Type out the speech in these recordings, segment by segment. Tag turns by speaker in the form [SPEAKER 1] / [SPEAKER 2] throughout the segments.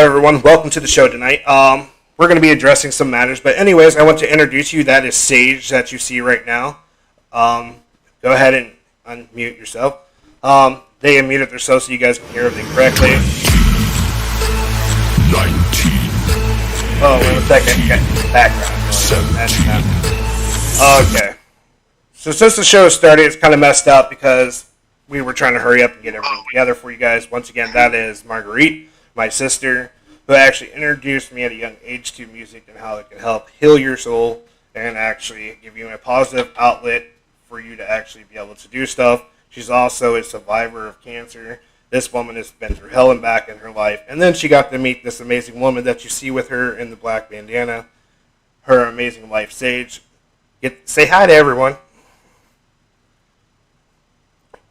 [SPEAKER 1] everyone, welcome to the show tonight. We're going to be addressing some matters, but anyways, I want to introduce you. That is Sage that you see right now. Go ahead and unmute yourself. They unmuted themselves so you guys can hear everything correctly.
[SPEAKER 2] 19.
[SPEAKER 1] Oh, wait a second. Okay. Background.
[SPEAKER 2] 17.
[SPEAKER 1] Okay. So since the show started, it's kind of messed up because we were trying to hurry up and get everything together for you guys. Once again, that is Marguerite, my sister, who actually introduced me at a young age to music and how it can help heal your soul and actually give you a positive outlet for you to actually be able to do stuff. She's also a survivor of cancer. This woman has been through hell and back in her life. And then she got to meet this amazing woman that you see with her in the black bandana, her amazing wife, Sage. Say hi to everyone.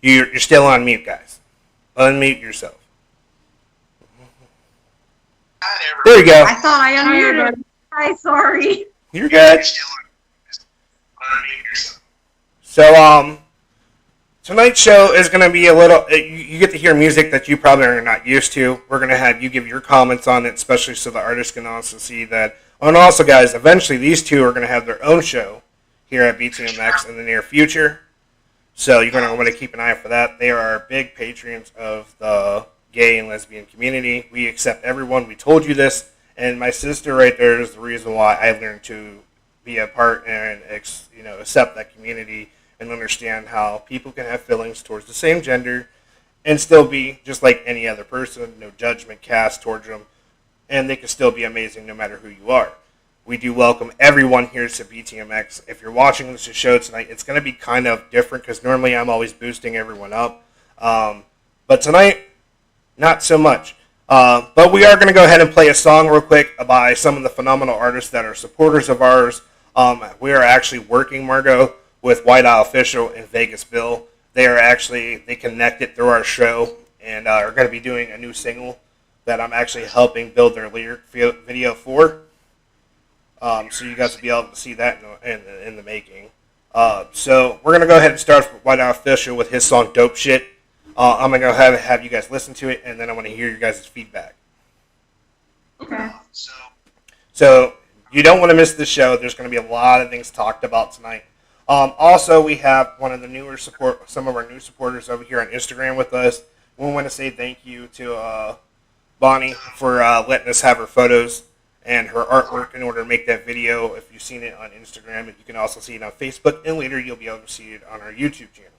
[SPEAKER 1] You're still on mute, guys. Unmute yourself. There you go.
[SPEAKER 3] I thought I unmuted. Hi, sorry.
[SPEAKER 1] You're good. So, tonight's show is going to be a little... You get to hear music that you probably are not used to. We're going to have you give your comments on it, especially so the artists can also see that. And also, guys, eventually these two are going to have their own show here at BTMX in the near future. So you're going to want to keep an eye out for that. They are big patrons of the gay and lesbian community. We accept everyone. We told you this. And my sister right there is the reason why I learned to be a part and accept that community and understand how people can have feelings towards the same gender and still be just like any other person. No judgment cast towards them. And they can still be amazing no matter who you are. We do welcome everyone here to BTMX. If you're watching this show tonight, it's going to be kind of different because normally I'm always boosting everyone up. But tonight, not so much. But we are going to go ahead and play a song real quick by some of the phenomenal artists that are supporters of ours. We are actually working, Margot, with with.WE Official and Vegas Bill. They connected through our show and are going to be doing a new single that I'm actually helping build their lyric video for. So you guys will be able to see that in the making. So we're going to go ahead and start with with.WE Official with his song Dope Shit. I'm going to go ahead and have you guys listen to it, and then I want to hear your guys' feedback.
[SPEAKER 3] Okay.
[SPEAKER 1] So you don't want to miss the show. There's going to be a lot of things talked about tonight. Also, we have some of our new supporters over here on Instagram with us. We want to say thank you to Bonnie for letting us have her photos and her artwork in order to make that video. If you've seen it on Instagram, and you can also see it on Facebook, and later you'll be able to see it on our YouTube channel.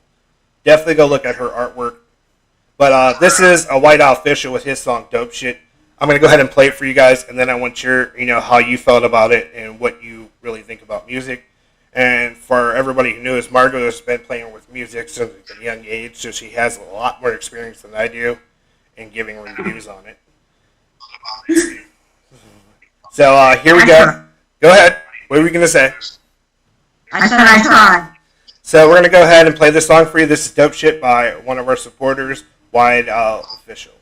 [SPEAKER 1] Definitely go look at her artwork. But this is a with.WE Official with his song Dope Shit. I'm going to go ahead and play it for you guys, and then I want how you felt about it and what you really think about music. And for everybody who knows, Margot has been playing with music since a young age, so she has a lot more experience than I do in giving reviews on it. So here we go. Go ahead. What were you going to say?
[SPEAKER 3] I said I tried.
[SPEAKER 1] So we're going to go ahead and play this song for you. This is Dope Shit by one of our supporters, with.WE Official.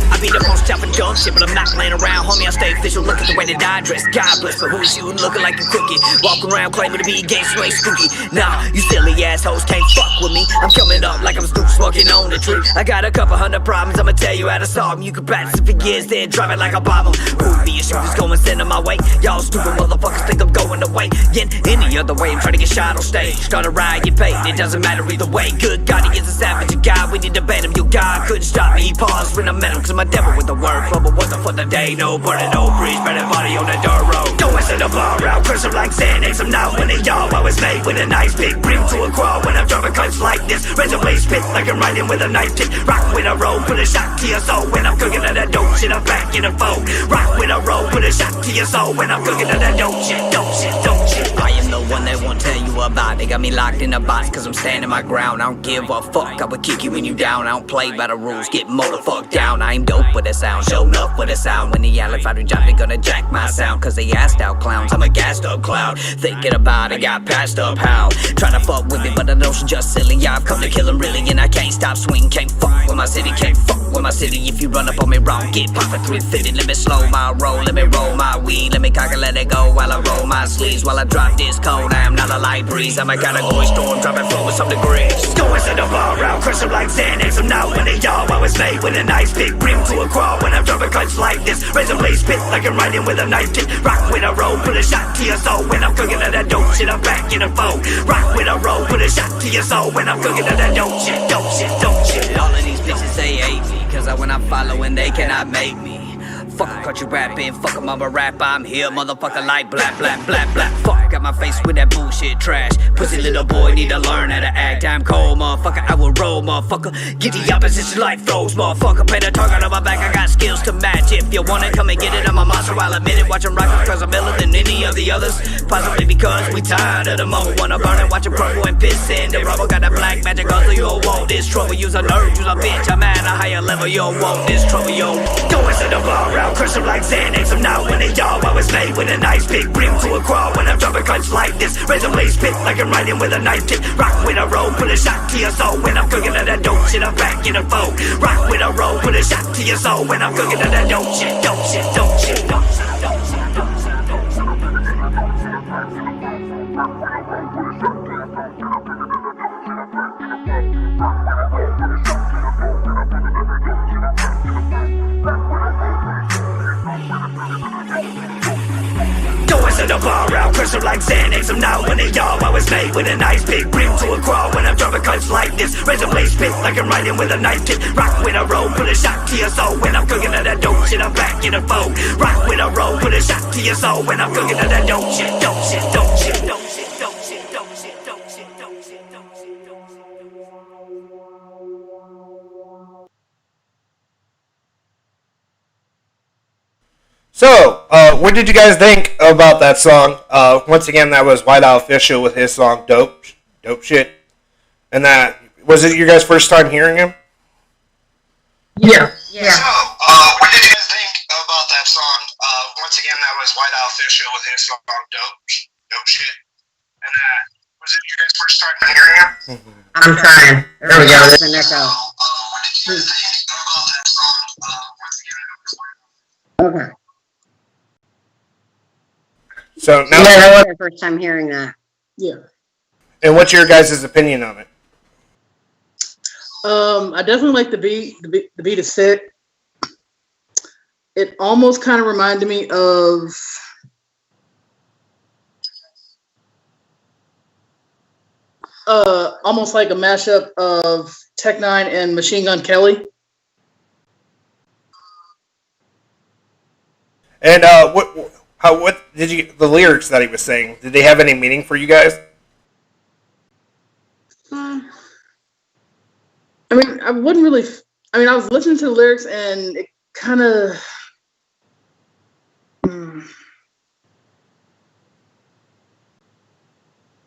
[SPEAKER 4] I be the most tough and dumb shit, but I'm not playing around, homie. I stay official. Look at the way that I dress. God bless, but who's you looking like a cookie? Walking around claiming to be gangster, ain't spooky. Nah, you silly assholes can't fuck with me. I'm coming up like I'm Snoop smoking on the tree. I got a couple hundred problems, I'ma tell you how to solve them. You can practice it for years, then drive it like a bomb 'em. Who be a shooter's going send them my way? Y'all stupid motherfuckers think I'm going away. Again, any other way, I'm trying to get shot on stage. Start a riot, get paid, it doesn't matter either way. Good God, he is a savage, a God, we need to ban him. Your God couldn't stop me, he paused when I met him. Cause my devil with the word flow, but wasn't for the day. No burning, no breeze, burning body on the dirt road. Don't waste the bar out, curse him like Xanax. I'm not winning, y'all. I was made with a nice big brim to a crawl. When I'm driving cuts like this, razor blade spit like I'm riding with a knife tip. Rock with a roll, put a shot to your soul. When I'm cooking at that dope shit, I'm back in the fold. Rock with a roll, put a shot to your soul. When I'm cooking at that dope shit, dope shit, dope shit. I am the one they won't tell you about. They got me locked in a box cause I'm standing my ground. I don't give a fuck, I would kick you when you down. I don't play by the rules, get motherfucked down. I ain't dope with a sound, show up with a sound. When the yell if I do job, they gonna jack my sound. Cause they assed out clowns, I'm a gassed up clown. Thinking about it, got passed up how. Trying to fuck with me, but the notion just silly. I've come to kill him really, and I can't stop swinging. Can't fuck with my city, can't fuck with my city if you run up on me wrong. Get popped for 350, let me slow my roll, let me roll my weed, let me cock and let it go while I roll my sleeves. While I drop this code, I am not a light breeze, I'm a category storm, dropping flow with some degrees. Going to the bar out, crush them like Xanax, I'm not one of y'all. I was made with a nice big brim to a crawl when I'm dropping cuts like this. Razor blade spit like I'm riding with a knife tip. Rock with a roll, put a shot to your soul when I'm cooking at that dope shit, I'm back in the fold. Rock with a roll, put a shot to your soul when I'm cooking at that dope shit, dope shit, dope shit. All of these bitches say hate me, cause when I'm following they cannot make me. Fuck a country rapping, fuck 'em, I'm a rapper, I'm here, motherfucker like black, black, black, black. Fuck, got my face with that bullshit trash. Pussy little boy need to learn how to act. I'm cold, motherfucker, I will roll, motherfucker. Get the opposition life throws, motherfucker. Pay the target on my back, I got skills to match. If you want it, come and get it, I'm a monster, I'll admit it. Watch 'em rock cause I'm better than any of the others. Possibly because we tired of the moment. Wanna burn it, watch 'em crumble and piss in the rubber. Got that black magic hustle, you don't want this trouble. Use a nerd, use a bitch, I'm at a higher level. You don't want this trouble, yo. Going to the bar out, crush 'em like Xanax, I'm not one of y'all. I was made with a nice big brim to a crawl when I'm dropping cuts like this. Razor blade spit like I'm riding with a knife tip. Rock with a roll, put a shot to your soul when I'm cooking at that dope shit, I'm back in the fold. Rock with a roll, put a shot to your soul when I'm cooking at that dope shit, dope shit, dope shit, dope shit, dope shit, dope shit. Going to the bar out, crush 'em like Xanax, I'm not one of y'all. I was made with a nice big brim to a crawl when I'm dropping cuts like this. Razor blade spit like I'm riding with a knife tip. Rock with a roll, put a shot to your soul when I'm cooking at that dope shit, I'm back in the fold. Rock with a roll, put a shot to your soul when I'm cooking at that dope shit, dope shit, dope shit, dope shit, dope shit, dope shit, dope shit, dope shit, dope shit, dope shit.
[SPEAKER 1] So, what did you guys think about that song? Once again, that was White Owl Official with his song "Dope Shit," and that was it. Your guys' first time hearing him?
[SPEAKER 2] Yeah.
[SPEAKER 3] Yeah.
[SPEAKER 1] So, what did you guys think about that song? Once again, that was White Owl Official with his song "Dope Shit," and that was it. Your guys' first time hearing him?
[SPEAKER 2] I'm trying. There we go.
[SPEAKER 3] There's an echo.
[SPEAKER 1] What did you guys think about that song? Once again, that was White Owl.
[SPEAKER 3] Okay.
[SPEAKER 1] So now,
[SPEAKER 3] Yeah, that was my first time hearing that.
[SPEAKER 2] Yeah.
[SPEAKER 1] and what's your guys' opinion on it?
[SPEAKER 2] I definitely like the beat. The beat is sick. It almost kind of reminded me of almost like a mashup of Tech Nine and Machine Gun Kelly.
[SPEAKER 1] And what did you the lyrics that he was saying? Did they have any meaning for you guys?
[SPEAKER 2] I mean, I wouldn't really. I mean, I was listening to the lyrics and it kind of.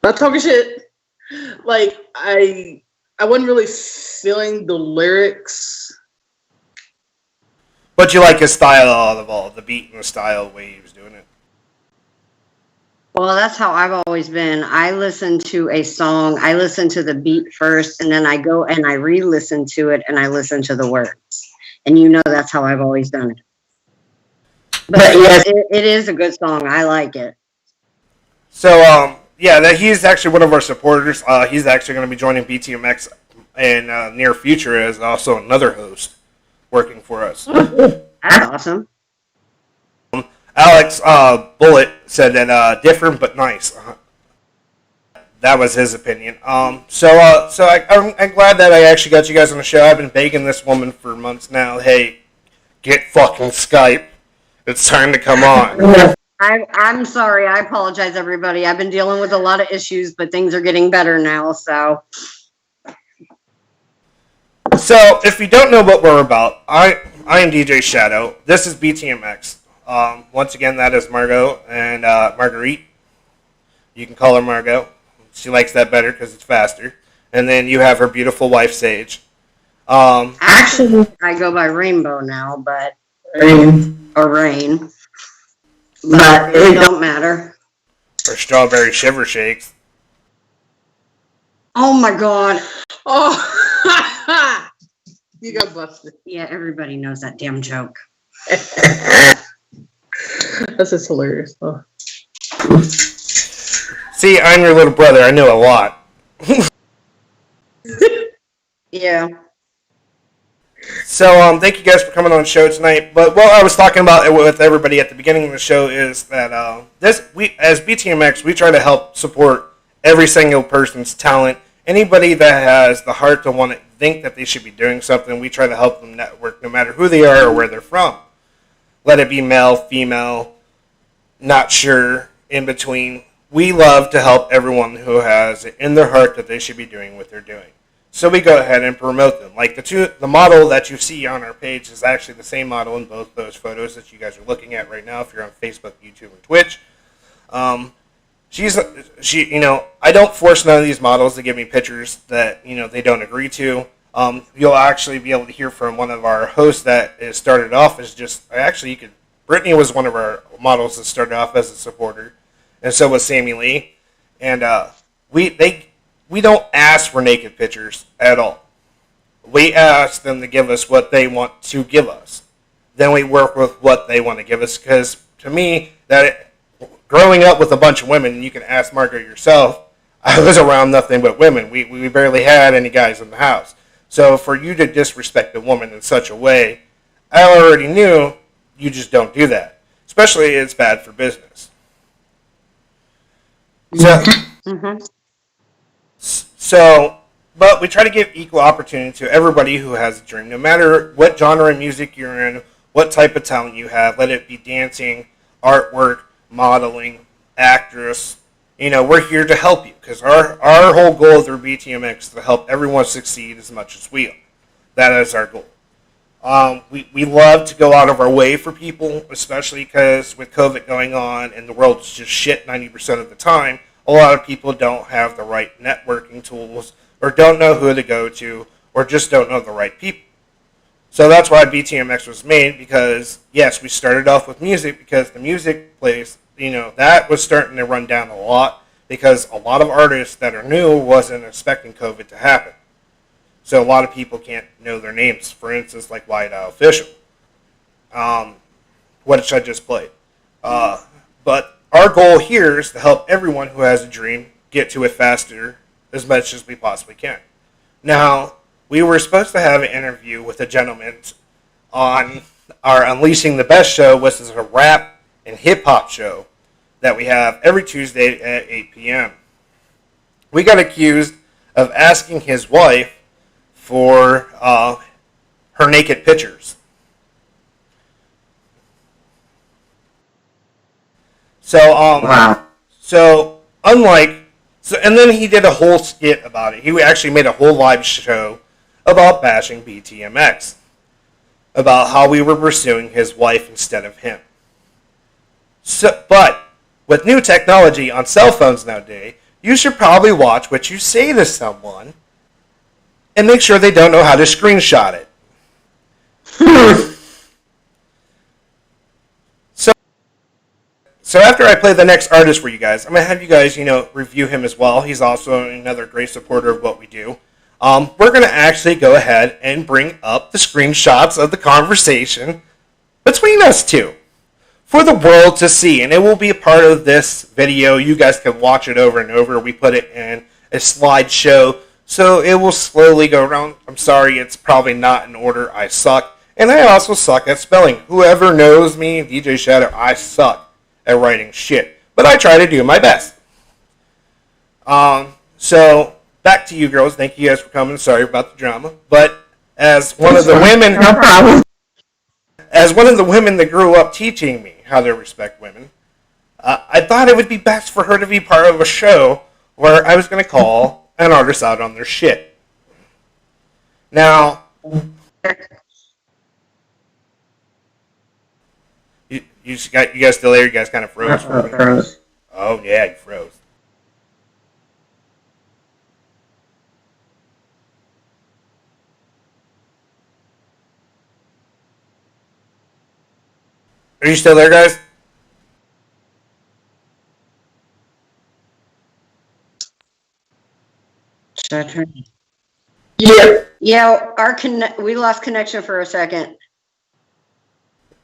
[SPEAKER 2] Not talking shit. Like I wasn't really feeling the lyrics.
[SPEAKER 1] But you like his style of all the beat and the style, the way he was doing it.
[SPEAKER 3] Well, that's how I've always been. I listen to a song, I listen to the beat first, and then I go and I re-listen to it and I listen to the words. And you know that's how I've always done it. But yes, it is a good song. I like it.
[SPEAKER 1] So, yeah, that he's actually one of our supporters. He's actually going to be joining BTMX in near future as also another host working for us.
[SPEAKER 3] That's awesome.
[SPEAKER 1] Alex Bullet said that different but nice. That was his opinion. I'm glad that I actually got you guys on the show. I've been begging this woman for months now. Hey, get fucking Skype. It's time to come on.
[SPEAKER 3] I'm sorry. I apologize, everybody. I've been dealing with a lot of issues, but things are getting better now. So
[SPEAKER 1] if you don't know what we're about, I am DJ Shadow. This is BTMX. Once again, that is Margot and Marguerite. You can call her Margot. She likes that better because it's faster. And then you have her beautiful wife, Sage.
[SPEAKER 3] actually, I go by Rainbow now, but or Rain, but it don't matter.
[SPEAKER 1] Or Strawberry Shiver Shakes.
[SPEAKER 3] Oh my God!
[SPEAKER 2] Oh, You got busted.
[SPEAKER 3] Yeah, everybody knows that damn joke.
[SPEAKER 2] That's just hilarious. Oh.
[SPEAKER 1] See, I'm your little brother. I know a lot.
[SPEAKER 3] Yeah.
[SPEAKER 1] So, thank you guys for coming on the show tonight. But what I was talking about with everybody at the beginning of the show is that we, as BTMX, we try to help support every single person's talent. Anybody that has the heart to want to think that they should be doing something, we try to help them network, no matter who they are or where they're from. Let it be male, female, not sure, in between. We love to help everyone who has it in their heart that they should be doing what they're doing. So we go ahead and promote them. Like the model that you see on our page is actually the same model in both those photos that you guys are looking at right now. If you're on Facebook, YouTube, and Twitch, I don't force none of these models to give me pictures that they don't agree to. You'll actually be able to hear from one of our hosts that is started off as Brittany was one of our models that started off as a supporter, and so was Sammy Lee, and we don't ask for naked pictures at all. We ask them to give us what they want to give us. Then we work with what they want to give us, because to me, growing up with a bunch of women, and you can ask Margaret yourself, I was around nothing but women. We barely had any guys in the house. So for you to disrespect a woman in such a way, I already knew you just don't do that. Especially it's bad for business. But we try to give equal opportunity to everybody who has a dream, no matter what genre of music you're in, what type of talent you have, let it be dancing, artwork, modeling, actress. We're here to help you, because our whole goal through BTMX is to help everyone succeed as much as we are. That is our goal. We love to go out of our way for people, especially because with COVID going on and the world's just shit 90% of the time, a lot of people don't have the right networking tools, or don't know who to go to, or just don't know the right people. So that's why BTMX was made, because, yes, we started off with music, because the music place, that was starting to run down a lot, because a lot of artists that are new wasn't expecting COVID to happen. So a lot of people can't know their names. For instance, like White Official. Which I just played. But our goal here is to help everyone who has a dream get to it faster as much as we possibly can. Now, we were supposed to have an interview with a gentleman on our Unleashing the Best show, which is a rap and hip-hop show that we have every Tuesday at 8 p.m. We got accused of asking his wife for her naked pictures. Wow. And then he did a whole skit about it. He actually made a whole live show about bashing BTMX, about how we were pursuing his wife instead of him. But with new technology on cell phones nowadays, you should probably watch what you say to someone and make sure they don't know how to screenshot it. So after I play the next artist for you guys, I'm going to have you guys, review him as well. He's also another great supporter of what we do. We're going to actually go ahead and bring up the screenshots of the conversation between us two for the world to see. And it will be a part of this video. You guys can watch it over and over. We put it in a slideshow, so it will slowly go around. I'm sorry, it's probably not in order. I suck. And I also suck at spelling. Whoever knows me, DJ Shadow, I suck at writing shit. But I try to do my best. So, back to you girls. Thank you guys for coming. Sorry about the drama. But as one of the women... No problem. As one of the women that grew up teaching me how to respect women, I thought it would be best for her to be part of a show where I was going to call an artist out on their shit. Now... You guys still there? You guys kind of froze. Oh, yeah, you froze. Are you still there, guys?
[SPEAKER 2] Yeah.
[SPEAKER 3] Yeah, we lost connection for a second.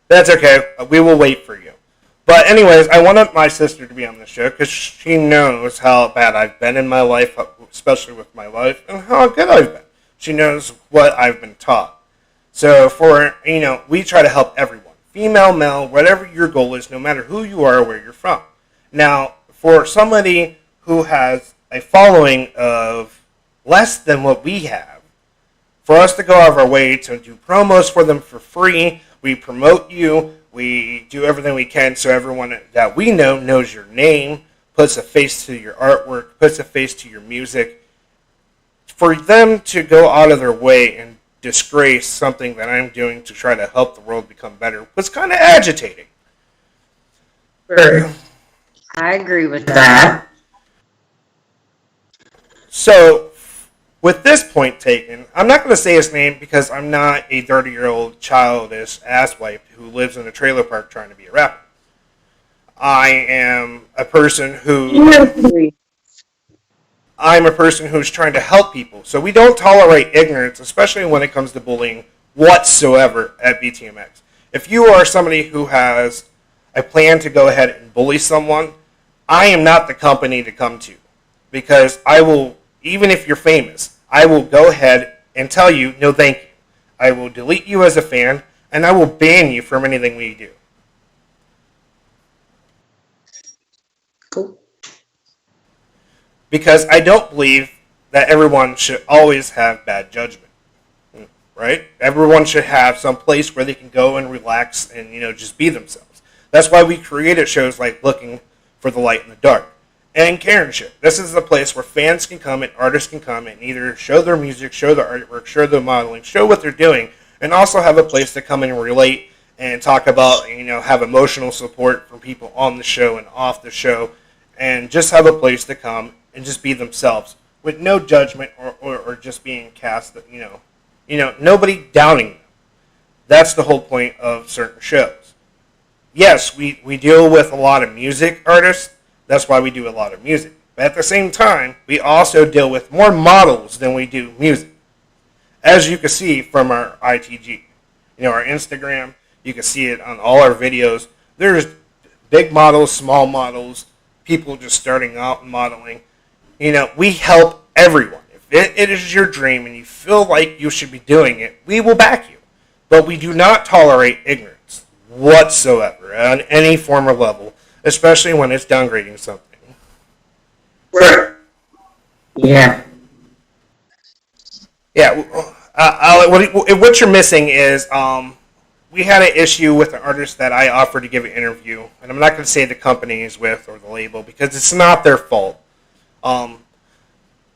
[SPEAKER 1] That's okay. We will wait for you. But anyways, I wanted my sister to be on the show because she knows how bad I've been in my life, especially with my life, and how good I've been. She knows what I've been taught. So we try to help everyone, female, male, whatever your goal is, no matter who you are or where you're from. Now, for somebody who has a following of less than what we have, for us to go out of our way to do promos for them for free, we promote you, we do everything we can so everyone that we know knows your name, puts a face to your artwork, puts a face to your music. For them to go out of their way and disgrace something that I'm doing to try to help the world become better was kind of agitating.
[SPEAKER 2] Sure.
[SPEAKER 3] I agree with that.
[SPEAKER 1] So, with this point taken, I'm not going to say his name because I'm not a 30-year-old childish asswipe who lives in a trailer park trying to be a rapper. I am a person I'm a person who's trying to help people. So we don't tolerate ignorance, especially when it comes to bullying whatsoever at BTMX. If you are somebody who has a plan to go ahead and bully someone, I am not the company to come to. Because I will, even if you're famous, I will go ahead and tell you, no thank you. I will delete you as a fan, and I will ban you from anything we do.
[SPEAKER 2] Cool.
[SPEAKER 1] Because I don't believe that everyone should always have bad judgment, right? Everyone should have some place where they can go and relax and, just be themselves. That's why we created shows like Looking for the Light in the Dark and Karen Show. This is the place where fans can come and artists can come and either show their music, show their artwork, show their modeling, show what they're doing, and also have a place to come and relate and talk about, have emotional support from people on the show and off the show, and just have a place to come and just be themselves with no judgment or just being cast, nobody downing them. That's the whole point of certain shows. Yes, we deal with a lot of music artists. That's why we do a lot of music. But at the same time, we also deal with more models than we do music. As you can see from our ITG, our Instagram, you can see it on all our videos. There's big models, small models, people just starting out modeling. We help everyone. If it is your dream and you feel like you should be doing it, we will back you. But we do not tolerate ignorance whatsoever on any form or level, especially when it's downgrading something.
[SPEAKER 2] Right. Yeah.
[SPEAKER 1] Yeah. What you're missing is we had an issue with an artist that I offered to give an interview, and I'm not going to say the company is with or the label because it's not their fault.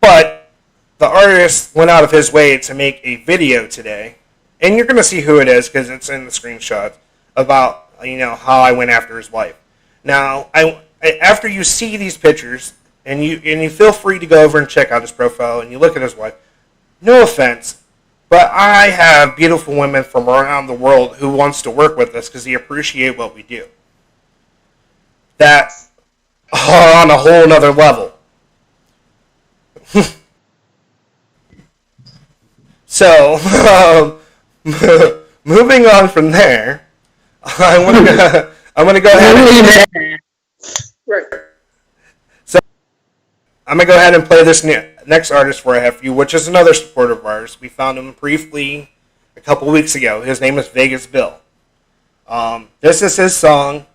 [SPEAKER 1] But the artist went out of his way to make a video today, and you're going to see who it is because it's in the screenshot about how I went after his wife. Now, after you see these pictures and you feel free to go over and check out his profile and you look at his wife, no offense, but I have beautiful women from around the world who wants to work with us because they appreciate what we do. That are on a whole nother level. So, moving on from there, I'm gonna go ahead.
[SPEAKER 2] Right.
[SPEAKER 1] So, I'm gonna go ahead and play this next artist for I have for you, which is another supporter of ours. We found him briefly a couple weeks ago. His name is Vegas Bill. This is his song,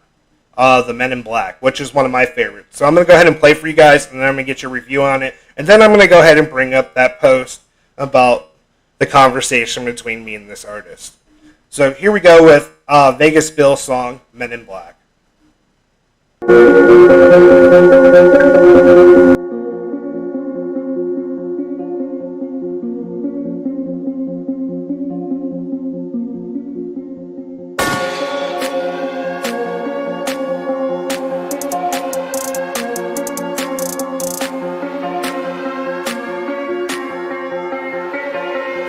[SPEAKER 1] The Men in Black, which is one of my favorites. So I'm going to go ahead and play for you guys, and then I'm going to get your review on it. And then I'm going to go ahead and bring up that post about the conversation between me and this artist. So here we go with Vegas Bill's song, Men in Black.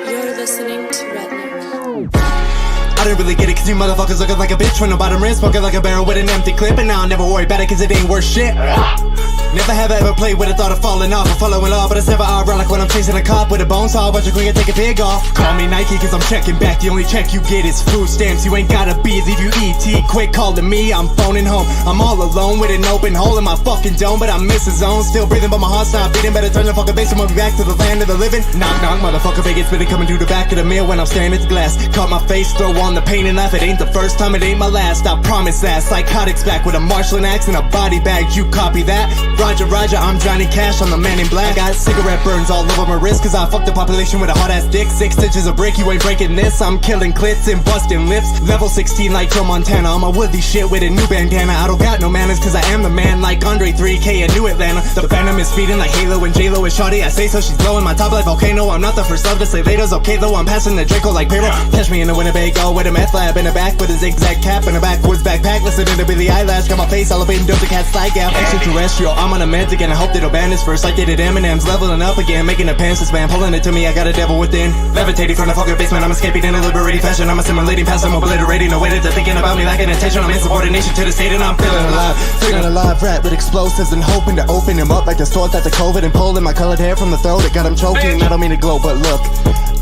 [SPEAKER 5] You're listening to Redneck. I didn't really get it cause you motherfuckers looking like a bitch from the bottom rim, smoking like a barrel with an empty clip, and now I'll never worry about it cause it ain't worth shit. Never have I ever played with the thought of falling off or following law, but it's never ironic when I'm chasing a cop with a bone saw. But you can take a pig off. Call me Nike cause I'm checking back. The only check you get is food stamps. You ain't gotta be, leave you ET. Quick calling me, I'm phoning home. I'm all alone with an open hole in my fucking dome, but I'm missing zone. Still breathing but my heart's not beating. Better turn the fucking bass and move me back to the land of the living. Knock knock motherfucker, Vegas spitting coming through the back of the mirror when I'm staring at the glass. Cut my face, throw on the pain and laugh. It ain't the first time, it ain't my last. I promise that. Psychotics back with a Marshall axe and a body bag. You copy that? Roger, Roger, I'm Johnny Cash, I'm the man in black. Got cigarette burns all over my wrist cause I fucked the population with a hard ass dick. 6 inches of brick, you ain't breaking this. I'm killing clits and busting lips. Level 16 like Joe Montana. I'm a woodly shit with a new bandana. I don't got no manners cause I am the man like Andre 3K in New Atlanta. The Phantom is speeding like Halo and J-Lo is shawty. I say so, she's blowing my top like volcano. I'm not the first love to say later's okay though. I'm passing the Draco like payroll. Catch me in the Winnebago with a meth lab in the back with a zigzag cap and a backwoods backpack. Listening to Billie Eyelash, got my face all up in Doja Cat slide gap. Extraterrestrial, I'm on a meds again. I hope they don't ban this first like they did Eminem's. Leveling up again, making the pants man, pulling it to me. I got a devil within, levitating from the fucking basement. I'm escaping in a liberating fashion. I'm assimilating past, I'm obliterating the way that they're thinking about me, lacking attention. I'm in subordination to the state and I'm feeling alive. Feeling alive, rat with explosives and hoping to open him up like the sword that the COVID and pulling my colored hair from the throat. It got him choking. I don't mean to glow, but look,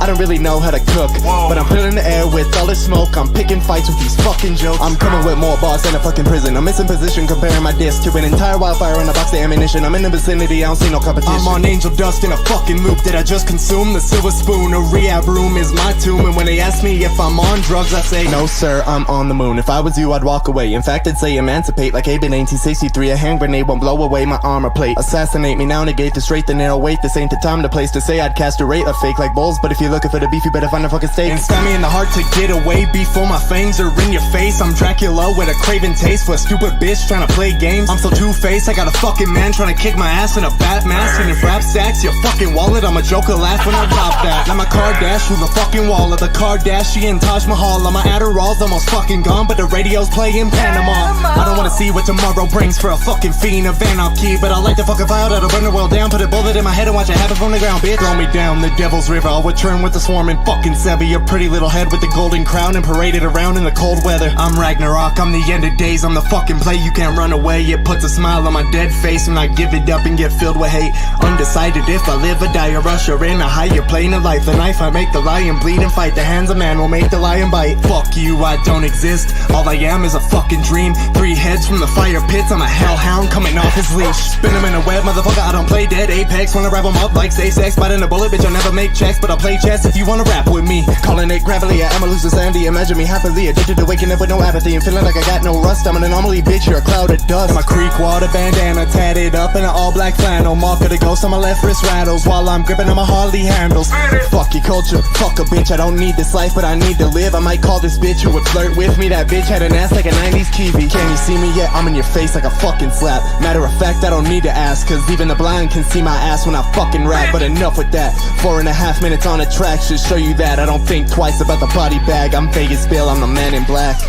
[SPEAKER 5] I don't really know how to cook, but I'm filling the air with all this smoke. I'm picking fights with these fucking jokes. I'm coming with more bars than a fucking prison. I'm missing position comparing my disc to an entire wildfire in a box of ammunition. I'm in the vicinity, I don't see no competition. I'm on angel dust in a fucking loop that I just consumed. The silver spoon, a rehab room is my tomb. And when they ask me if I'm on drugs, I say, no sir, I'm on the moon. If I was you, I'd walk away. In fact, I'd say emancipate like Abe in 1963. A hand grenade won't blow away my armor plate. Assassinate me now, negate the straight, the narrow weight. This ain't the time, the place to say I'd castrate a fake like bulls. But if you're looking for the beef, you better find a fucking steak. And stab me in the heart to get away before my fangs are in your face. I'm Dracula with a craven taste for a stupid bitch trying to play games. I'm so two-faced, I got a fucking man trying to kick my ass in a bat mask. And if rap stacks your fucking wallet, I'm a joker laugh when I drop that. Now my car dash through the fucking wall of the Kardashian Taj Mahal. On my Adderall's almost fucking gone, but the radio's playing Panama. I don't wanna see what tomorrow brings for a fucking fiend of anarchy, but I like to fucking fire that'll burn the world down. Put a bullet in my head and watch it happen from the ground, bitch. Throw me down the devil's river, I'll return with the swarm and fucking sever your pretty little head with the golden crown and parade it around in the cold weather. I'm Ragnarok, I'm the end of days, I'm the fucking play. You can't run away, it puts a smile on my dead face when I give it up and get filled with hate. Undecided if I live or die, or rush or in a higher plane of life. The knife I make the lion bleed and fight. The hands of man will make the lion bite. Fuck you, I don't exist. All I am is a fucking dream. 3 heads from the fire pits, I'm a hellhound coming off his leash. Spin him in a web, motherfucker, I don't play dead Apex. Wanna wrap him up like safe sex, biting a bullet, bitch, I never make checks. But I'll play chess if you wanna rap with me. Calling it gravity, I'm a loser Sandy. Imagine me happily addicted to waking up with no apathy and feeling like I got no rust. I'm an anomaly, bitch, you're a cloud of dust. And my creek water bandana tatted up in an all black flannel. Mark of the ghost on my left wrist rattles while I'm gripping on my Harley handles. Fuck your culture, fuck a bitch, I don't need this life, but I need to live. I might call this bitch who would flirt with me. That bitch had an ass like a 90s Kiwi. Can you see me yet? I'm in your face like a fucking slap. Matter of fact, I don't need to ask, cause even the blind can see my ass when I fucking rap. But enough with that, 4.5 minutes on a track should show you that I don't think twice about the body bag. I'm Vegas Bill, I'm the man in black.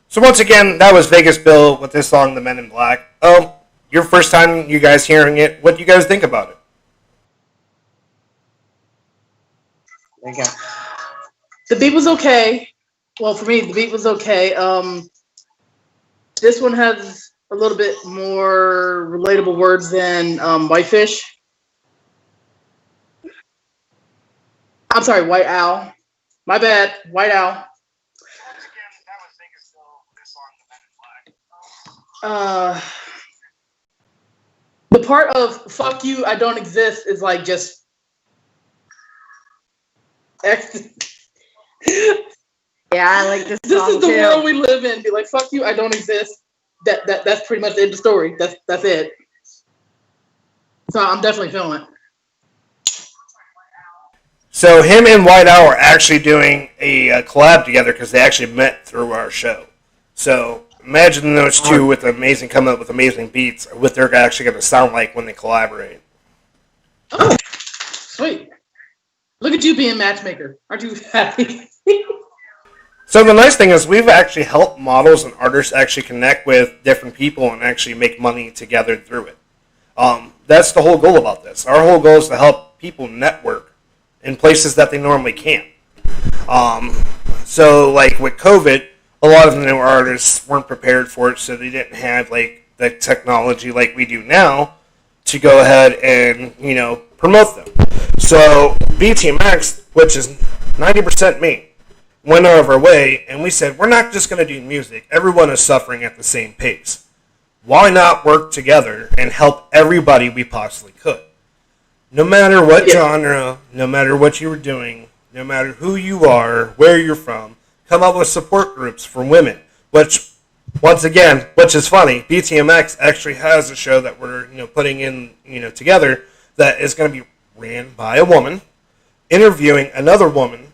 [SPEAKER 1] So once again, that was Vegas Bill with this song, The Men in Black. Your first time you guys hearing it, what do you guys think about it?
[SPEAKER 3] There you go.
[SPEAKER 2] The beat was okay. Well, for me, the beat was okay. This one has a little bit more relatable words than Whitefish. I'm sorry, White Owl. My bad, White Owl. The part of "fuck you, I don't exist" is like just.
[SPEAKER 3] Yeah, I like this.
[SPEAKER 2] This is the
[SPEAKER 3] too.
[SPEAKER 2] world we live in. Be like, "Fuck you, I don't exist." That's pretty much the end of the story. That's it. So I'm definitely feeling it.
[SPEAKER 1] So him and White Owl are actually doing a collab together because they actually met through our show. So imagine those two with amazing coming up with amazing beats. What they're actually going to sound like when they collaborate.
[SPEAKER 2] Oh, sweet. Look at you being matchmaker. Aren't you happy?
[SPEAKER 1] So the nice thing is we've actually helped models and artists actually connect with different people and actually make money together through it. That's the whole goal about this. Our whole goal is to help people network in places that they normally can't. So like with COVID, a lot of the new artists weren't prepared for it, so they didn't have like the technology like we do now to go ahead and promote them. So BTMX, which is 90% me, went out of our way and we said we're not just going to do music. Everyone is suffering at the same pace. Why not work together and help everybody we possibly could? No matter what genre, no matter what you were doing, no matter who you are, where you're from, come up with support groups for women. Which, once again, which is funny, BTMX actually has a show that we're putting in together that is going to be ran by a woman, interviewing another woman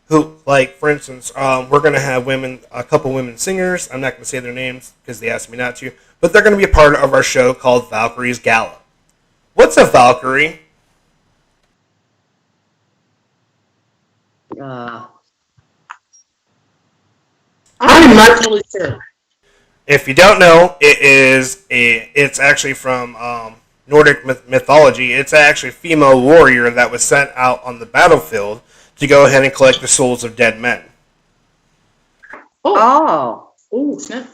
[SPEAKER 1] who, like, for instance, we're going to have a couple women singers. I'm not going to say their names because they asked me not to, but they're going to be a part of our show called Valkyrie's Gala. What's a Valkyrie?
[SPEAKER 2] I'm not totally sure.
[SPEAKER 1] If you don't know, it's actually from Nordic mythology. It's actually a female warrior that was sent out on the battlefield to go ahead and collect the souls of dead men.
[SPEAKER 3] Oh.
[SPEAKER 2] Oh, snap.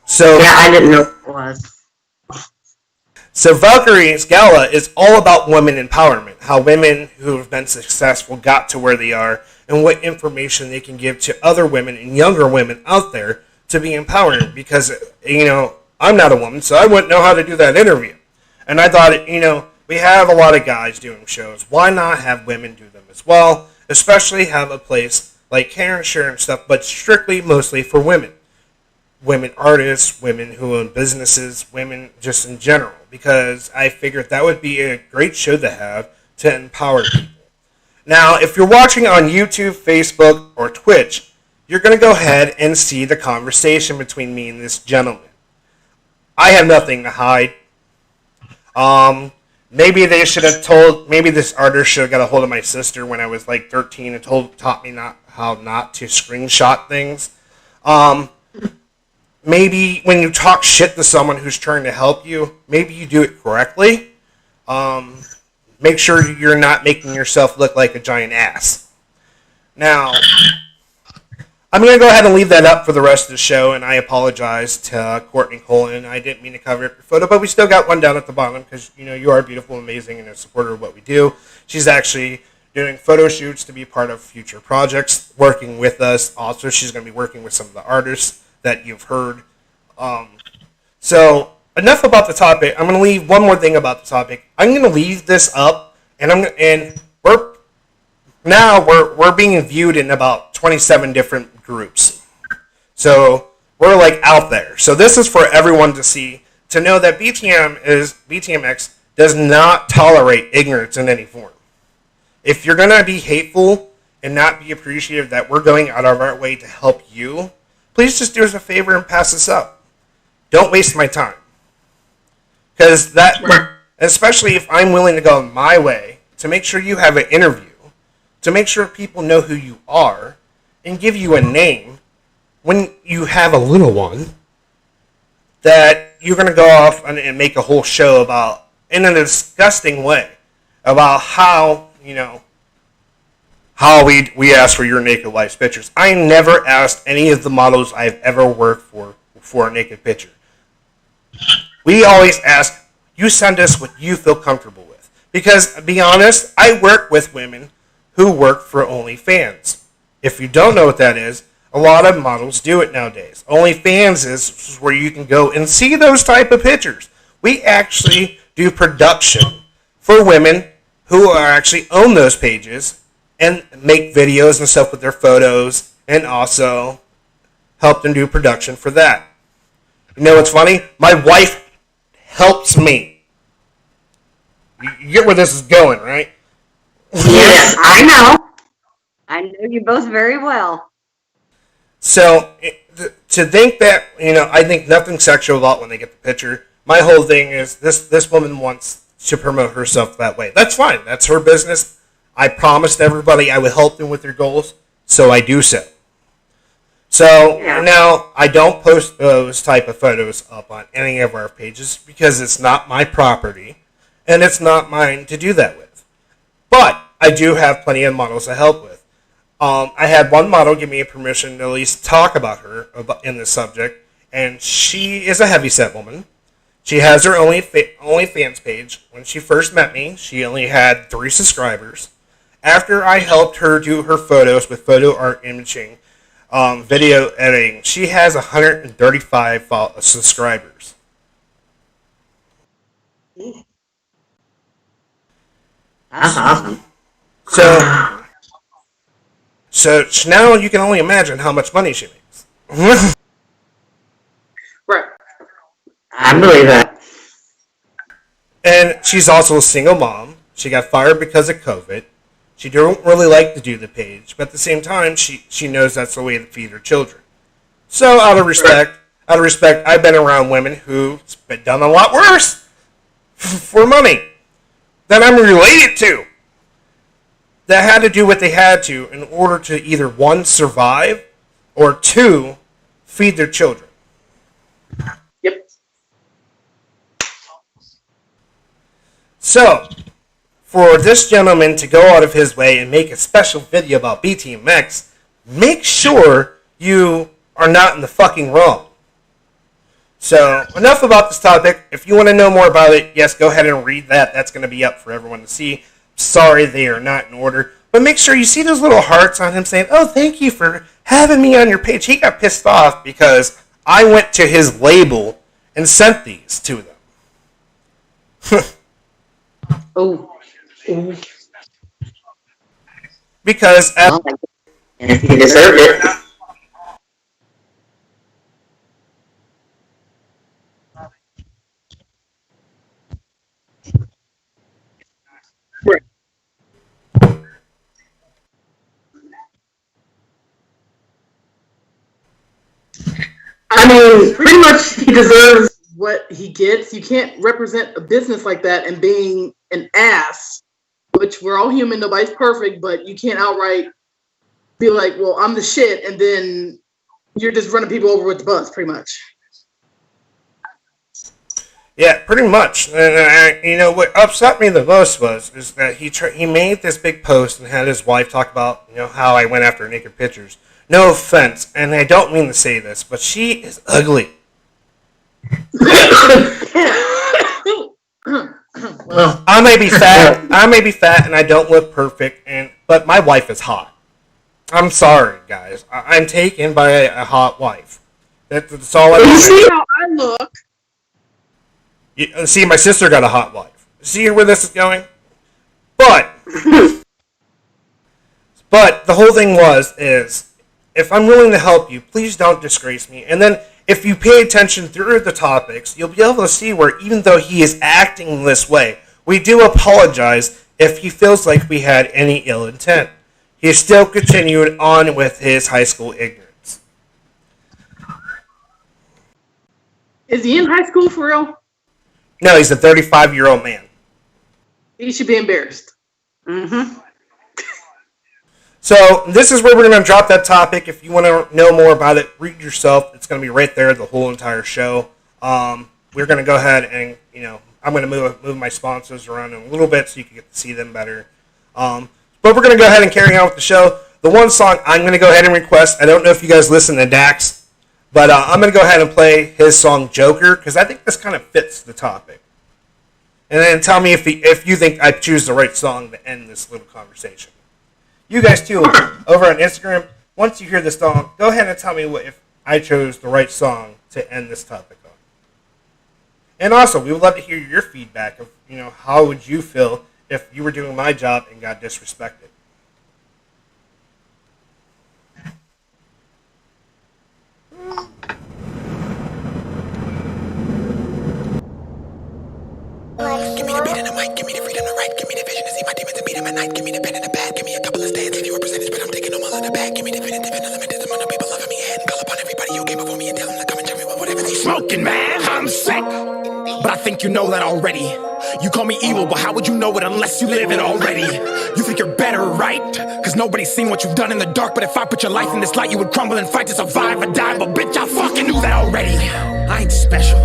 [SPEAKER 1] So
[SPEAKER 3] Yeah, I didn't know what it was.
[SPEAKER 1] So Valkyrie's Gala is all about women empowerment, how women who have been successful got to where they are, and what information they can give to other women and younger women out there to be empowered. Because, I'm not a woman, so I wouldn't know how to do that interview. And I thought, we have a lot of guys doing shows. Why not have women do them as well? Especially have a place like Karen Share and stuff, but strictly mostly for women. Women artists, women who own businesses, women just in general, because I figured that would be a great show to have to empower people. Now, if you're watching on YouTube, Facebook, or Twitch, you're going to go ahead and see the conversation between me and this gentleman. I have nothing to hide. Maybe this artist should have got a hold of my sister when I was like 13 and taught me how not to screenshot things. Maybe when you talk shit to someone who's trying to help you, maybe you do it correctly. Make sure you're not making yourself look like a giant ass. Now, I'm going to go ahead and leave that up for the rest of the show, and I apologize to Courtney Colin. I didn't mean to cover up your photo, but we still got one down at the bottom because, you are beautiful, amazing, and a supporter of what we do. She's actually doing photo shoots to be part of future projects, working with us. Also, she's going to be working with some of the artists that you've heard. So enough about the topic. I'm going to leave one more thing about the topic. I'm going to leave this up, and we're being viewed in about 27 different groups. So we're like out there. So this is for everyone to see, to know that BTMX does not tolerate ignorance in any form. If you're going to be hateful and not be appreciative that we're going out of our way to help you, please just do us a favor and pass this up. Don't waste my time. Because especially if I'm willing to go my way, to make sure you have an interview, to make sure people know who you are, and give you a name when you have a little one, that you're going to go off and make a whole show about, in a disgusting way, about how, how we ask for your naked wife's pictures. I never asked any of the models I've ever worked for a naked picture. We always ask, you send us what you feel comfortable with. Because, to be honest, I work with women who work for OnlyFans. If you don't know what that is, a lot of models do it nowadays. OnlyFans is where you can go and see those type of pictures. We actually do production for women who actually own those pages and make videos and stuff with their photos, and also help them do production for that. You know what's funny? My wife helps me. You get where this is going, right?
[SPEAKER 3] Yes, I know. I know you both very well.
[SPEAKER 1] So, to think that, I think nothing sexual about when they get the picture. My whole thing is, this woman wants to promote herself that way. That's fine. That's her business. I promised everybody I would help them with their goals, so I do so. So now I don't post those type of photos up on any of our pages because it's not my property and it's not mine to do that with. But I do have plenty of models to help with. I had one model give me permission to at least talk about her in this subject, and she is a heavyset woman. She has her OnlyFans page. When she first met me, she only had 3 subscribers. After I helped her do her photos with photo art imaging, video editing, she has 135 subscribers.
[SPEAKER 3] That's awesome.
[SPEAKER 1] So now you can only imagine how much money she makes.
[SPEAKER 2] Right.
[SPEAKER 3] I believe that.
[SPEAKER 1] And she's also a single mom. She got fired because of COVID. She don't really like to do the page, but at the same time, she knows that's the way to feed her children. So out of respect, I've been around women who've done a lot worse for money that I'm related to. That had to do what they had to in order to either 1, survive, or 2, feed their children.
[SPEAKER 2] Yep.
[SPEAKER 1] So, for this gentleman to go out of his way and make a special video about BTMX, make sure you are not in the fucking wrong. So, enough about this topic. If you want to know more about it, yes, go ahead and read that. That's going to be up for everyone to see. Sorry, they are not in order. But make sure you see those little hearts on him saying, oh, thank you for having me on your page. He got pissed off because I went to his label and sent these to them.
[SPEAKER 3] Oh.
[SPEAKER 1] Because
[SPEAKER 3] He deserved it.
[SPEAKER 2] Right. I mean, pretty much he deserves what he gets. You can't represent a business like that and being an ass, which we're all human, nobody's perfect, but you can't outright be like, well, I'm the shit, and then you're just running people over with the bus, pretty much.
[SPEAKER 1] yeah, pretty much. And you know what upset me the most is that he made this big post and had his wife talk about how I went after naked pictures. No offense, and I don't mean to say this, but she is ugly.
[SPEAKER 2] Well,
[SPEAKER 1] I may be fat, and I don't look perfect, but my wife is hot. I'm sorry, guys. I'm taken by a hot wife. That's all I
[SPEAKER 2] you
[SPEAKER 1] want.
[SPEAKER 2] see how I look.
[SPEAKER 1] See, my sister got a hot wife. See where this is going? But the whole thing is, if I'm willing to help you, please don't disgrace me. And then if you pay attention through the topics, you'll be able to see where even though he is acting this way, we do apologize if he feels like we had any ill intent. He still continued on with his high school ignorance.
[SPEAKER 2] Is he in high school for real?
[SPEAKER 1] No, he's a 35-year-old man.
[SPEAKER 2] He should be embarrassed.
[SPEAKER 3] Mm-hmm.
[SPEAKER 1] So this is where we're going to drop that topic. If you want to know more about it, read yourself. It's going to be right there, the whole entire show. We're going to go ahead and, I'm going to move my sponsors around in a little bit so you can get to see them better. But we're going to go ahead and carry on with the show. The one song I'm going to go ahead and request, I don't know if you guys listen to Dax, but I'm going to go ahead and play his song Joker, because I think this kind of fits the topic. And then tell me if you think I choose the right song to end this little conversation. You guys too, over on Instagram, once you hear this song, go ahead and tell me if I chose the right song to end this topic on. And also, we would love to hear your feedback of, how would you feel if you were doing my job and got disrespected.
[SPEAKER 4] Give me the beat and the mic, give me the freedom to write, give me the vision to see my demons and meet them at night, give me the pen and the pad, give me a couple of stands, give you a percentage, but I'm taking them all in the bag, give me definitive and unlimited amount of people loving me and call upon everybody who came before me and tell them to come and tell me whatever they smoking, man, I'm sick. But I think you know that already.
[SPEAKER 6] You call me evil, but how would you know it unless you live it already? You think you're better, right? Cause nobody's seen what you've done in the dark. But if I put your life in this light, you would crumble and fight to survive or die. But bitch, I fucking knew that already. I ain't special,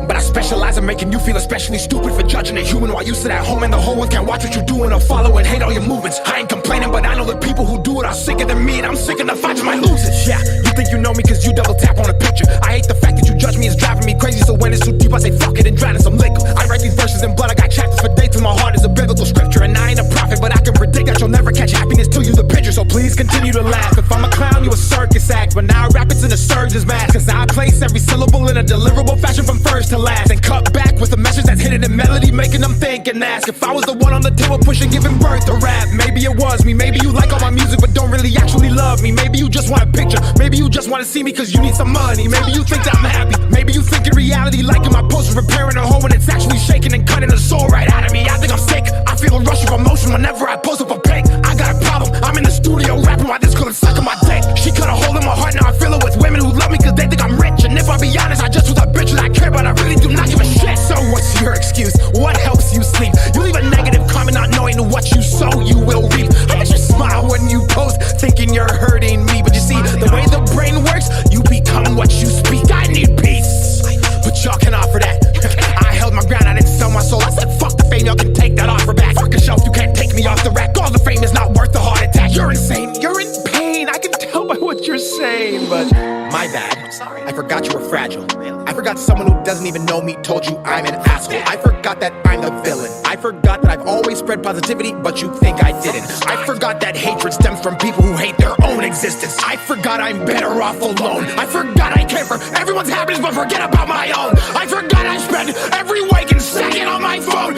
[SPEAKER 6] but I specialize in making you feel especially stupid for judging a human while you sit at home and the whole world can't watch what you're doing or follow and hate all your movements. I ain't complaining, but I know the people who do it are sicker than me, and I'm sick enough fighting my losers. Yeah, you think you know me cause you double tap on a picture. I hate the fact that you judge me, it's driving me crazy. So when it's too deep, I say fuck it and drown in some liquor. I write these verses in blood, I got chapters for dates, and my heart is a biblical scripture. And I ain't a prophet, but I can predict that you'll never catch happiness till you the picture. So please continue to laugh. If I'm a clown, you a circus act, but now I rap it's in a surgeon's mask. Cause I place every syllable in a deliverable fashion from first to last, and cut back with a message that's hidden in melody, making them think and ask if I was the one on the table pushing, giving birth to rap. Maybe it was me, maybe you like all my music but don't really actually love me. Maybe you just want a picture, maybe you just want to see me cause you need some money. Maybe you think that I'm happy, maybe you think in reality liking my post is repairing a hole when it's actually shaking and cutting the soul right out of me. I think I'm sick, I feel a rush of emotion whenever I post up a pic. I got a problem, I'm in the studio rapping while this girl is sucking my dick. She cut a hole in my heart, now I fill it with women who love me cause they think I'm rich. And if I be honest, I just was a bitch that I care, but I really do not give a shit. So what's your excuse? What helps you sleep? You leave a negative comment not knowing what you sow you will reap. I bet you smile when you post thinking you're hurting me, but you see the way the brain works, you become what you speak. I need peace, but y'all can offer that. I held my ground, I didn't sell my soul. I said fuck the fame, y'all can take that offer back. Fuck a shelf, you can't take me off the rack. All the fame is not worth the heart attack. You're insane, you're in pain, I can tell by what you're saying. But my bad, I forgot you were fragile. I forgot someone who doesn't even know me told you I'm an asshole. I forgot that I'm the villain. I forgot that I've always spread positivity, but you think I didn't. I forgot that hatred stems from people who hate their own existence. I forgot I'm better off alone. I forgot I care for everyone's happiness but forget about my own. I forgot I spend every waking second on my phone.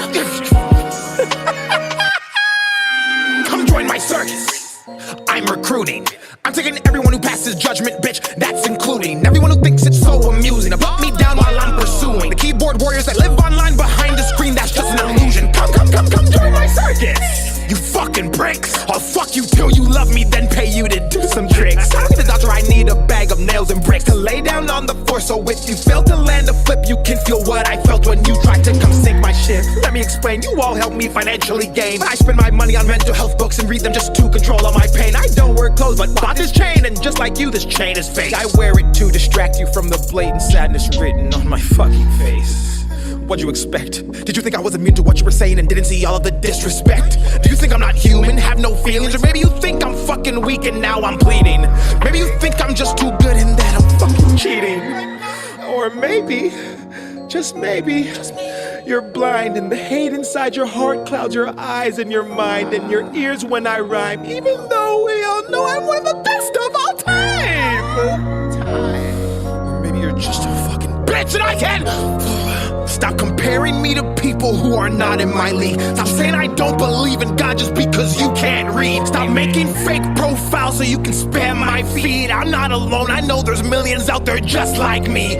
[SPEAKER 6] Come join my circus, I'm recruiting. I'm taking everyone who passes judgment, bitch, that's including everyone who thinks it's so amusing to put me down while I'm pursuing the keyboard warriors that live online behind the screen. That's just an illusion. Come join my circus, you fucking pricks. I'll fuck you till you love me, then pay you to do some tricks. Tell me the doctor I need a bag of nails and bricks to lay down on the floor, so if you fail to land a flip, you can feel what I felt when you tried to come sink my ship. Let me explain, you all help me financially gain. I spend my money on mental health books and read them just to control all my pain. I don't wear clothes but bought this chain, and just like you, this chain is fake. I wear it to distract you from the blatant sadness written on my fucking face. What'd you expect? Did you think I was immune to what you were saying and didn't see all of the disrespect? Do you think I'm not human, have no feelings? Or maybe you think I'm fucking weak and now I'm pleading? Maybe you think I'm just too good and that I'm fucking cheating? Or maybe, just maybe, you're blind and the hate inside your heart clouds your eyes and your mind and your ears when I rhyme, even though we all know I'm one of the best of all time. Or maybe you're just a fucking bitch and I can stop comparing me to people who are not in my league. Stop saying I don't believe in God just because you can't read. Stop making fake profiles so you can spam my feed. I'm not alone, I know there's millions out there just like me.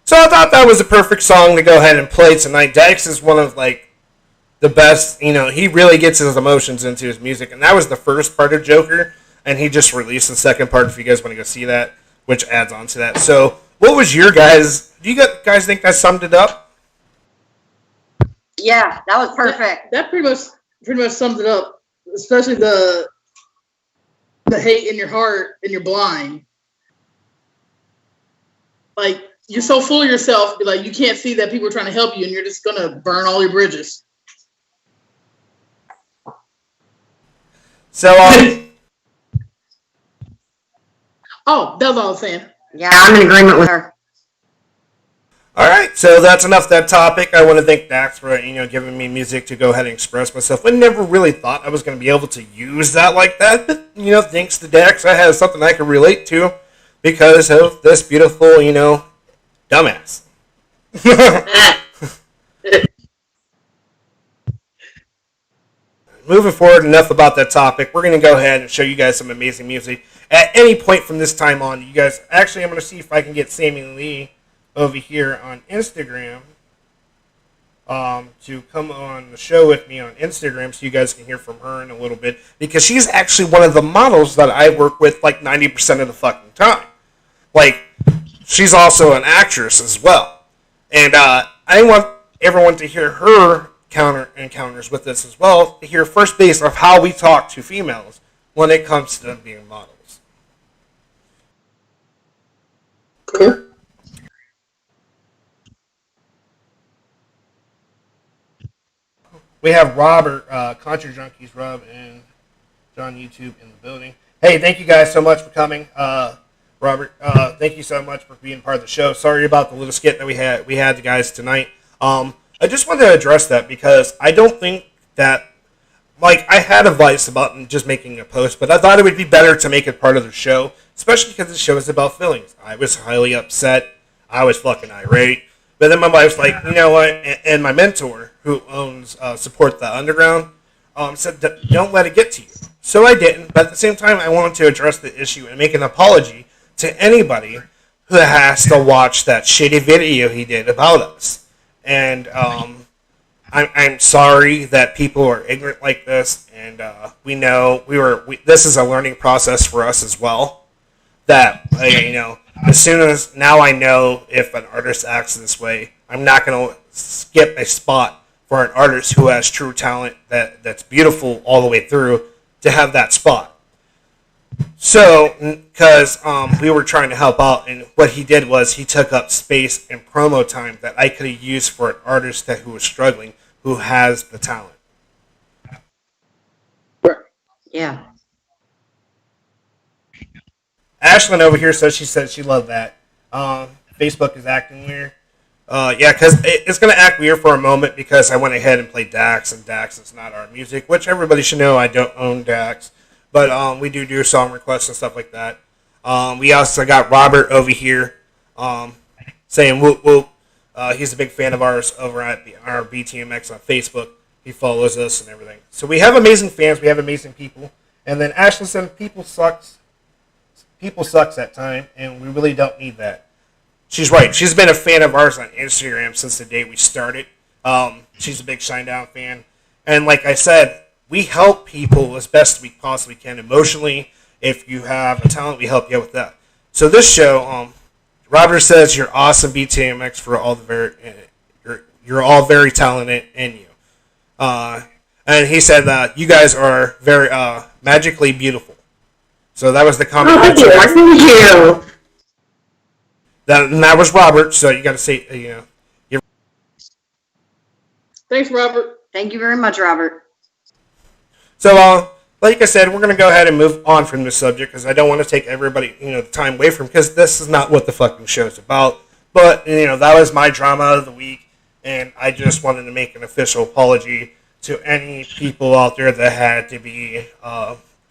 [SPEAKER 1] So I thought that was a perfect song to go ahead and play tonight. Dex is one of like the best, he really gets his emotions into his music, and that was the first part of Joker, and he just released the second part if you guys want to go see that, which adds on to that. So what was your guys, do you guys think that summed it up?
[SPEAKER 3] Yeah, that was perfect.
[SPEAKER 2] That pretty much sums it up, especially the hate in your heart and you're blind. Like, you're so full of yourself, like you can't see that people are trying to help you, and you're just gonna burn all your bridges.
[SPEAKER 1] So,
[SPEAKER 2] oh, that's all I was saying.
[SPEAKER 3] Yeah, I'm in agreement with her.
[SPEAKER 1] All right, so that's enough of that topic. I want to thank Dax for giving me music to go ahead and express myself. I never really thought I was going to be able to use that like that, but thanks to Dax, I have something I can relate to because of this beautiful, dumbass. Moving forward, enough about that topic. We're going to go ahead and show you guys some amazing music. At any point from this time on, you guys, actually, I'm going to see if I can get Sammy Lee over here on Instagram. to come on the show with me on Instagram so you guys can hear from her in a little bit, because she's actually one of the models that I work with like 90% of the fucking time. Like, she's also an actress as well. And I want everyone to hear her encounters with this as well, to hear first base of how we talk to females when it comes to them being models.
[SPEAKER 2] Cool.
[SPEAKER 1] We have Robert, Contra Junkies, Rob, and John YouTube in the building. Hey, thank you guys so much for coming. Robert, thank you so much for being part of the show. Sorry about the little skit that we had the guys tonight. I just wanted to address that because I don't think that, like, I had advice about just making a post, but I thought it would be better to make it part of the show, especially because the show is about feelings. I was highly upset. I was fucking irate. But then my wife's like, you know what? And my mentor, who owns Support the Underground, said, don't let it get to you. So I didn't. But at the same time, I wanted to address the issue and make an apology to anybody who has to watch that shitty video he did about us. And I'm sorry that people are ignorant like this. And we know this is a learning process for us as well. That, you know, as soon as now I know if an artist acts this way, I'm not going to skip a spot for an artist who has true talent that's beautiful all the way through to have that spot. So, because we were trying to help out, and what he did was he took up space and promo time that I could have used for an artist who was struggling, who has the talent.
[SPEAKER 3] Yeah.
[SPEAKER 1] Ashlyn over here says she loved that. Facebook is acting weird. Yeah, because it's going to act weird for a moment because I went ahead and played Dax, and Dax is not our music, which everybody should know I don't own Dax. But we do song requests and stuff like that. We also got Robert over here saying whoop whoop. He's a big fan of ours over at our BTMX on Facebook. He follows us and everything. So we have amazing fans. We have amazing people. And then Ashlyn said people sucks at time, and we really don't need that. She's right. She's been a fan of ours on Instagram since the day we started. She's a big Shinedown fan. And like I said, we help people as best we possibly can emotionally. If you have a talent, we help you out with that. So this show, Robert says you're awesome, BTMX, for all the you're all very talented in you. And he said that you guys are very magically beautiful. So that was the comment.
[SPEAKER 2] Thank you.
[SPEAKER 1] That was Robert. So you got to say, you know.
[SPEAKER 2] Thanks, Robert.
[SPEAKER 3] Thank you very much, Robert.
[SPEAKER 1] So, like I said, we're going to go ahead and move on from this subject because I don't want to take everybody, the time away from, because this is not what the fucking show's about. But, that was my drama of the week, and I just wanted to make an official apology to any people out there that had to be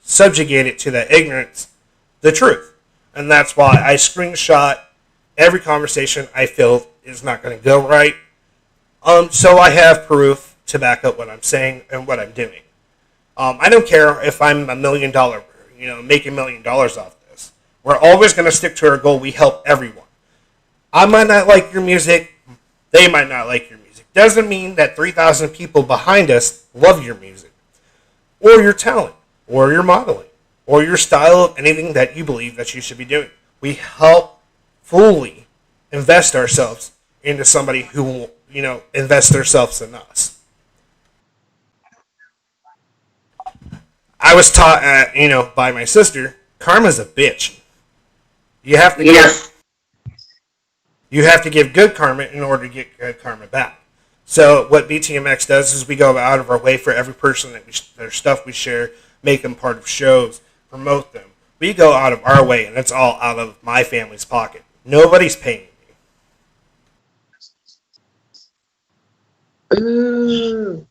[SPEAKER 1] subjugated to that ignorance, the truth. And that's why I screenshot every conversation I feel is not going to go right. So I have proof to back up what I'm saying and what I'm doing. I don't care if I'm $1 million, making $1 million off this. We're always going to stick to our goal. We help everyone. I might not like your music. They might not like your music. Doesn't mean that 3,000 people behind us love your music, or your talent, or your modeling, or your style of anything that you believe that you should be doing. We help fully invest ourselves into somebody who will, invest themselves in us. I was taught, by my sister, karma's a bitch. You have to give good karma in order to get good karma back. So what BTMX does is we go out of our way for every person their stuff we share, make them part of shows, promote them. We go out of our way, and it's all out of my family's pocket. Nobody's paying me.
[SPEAKER 2] Ooh.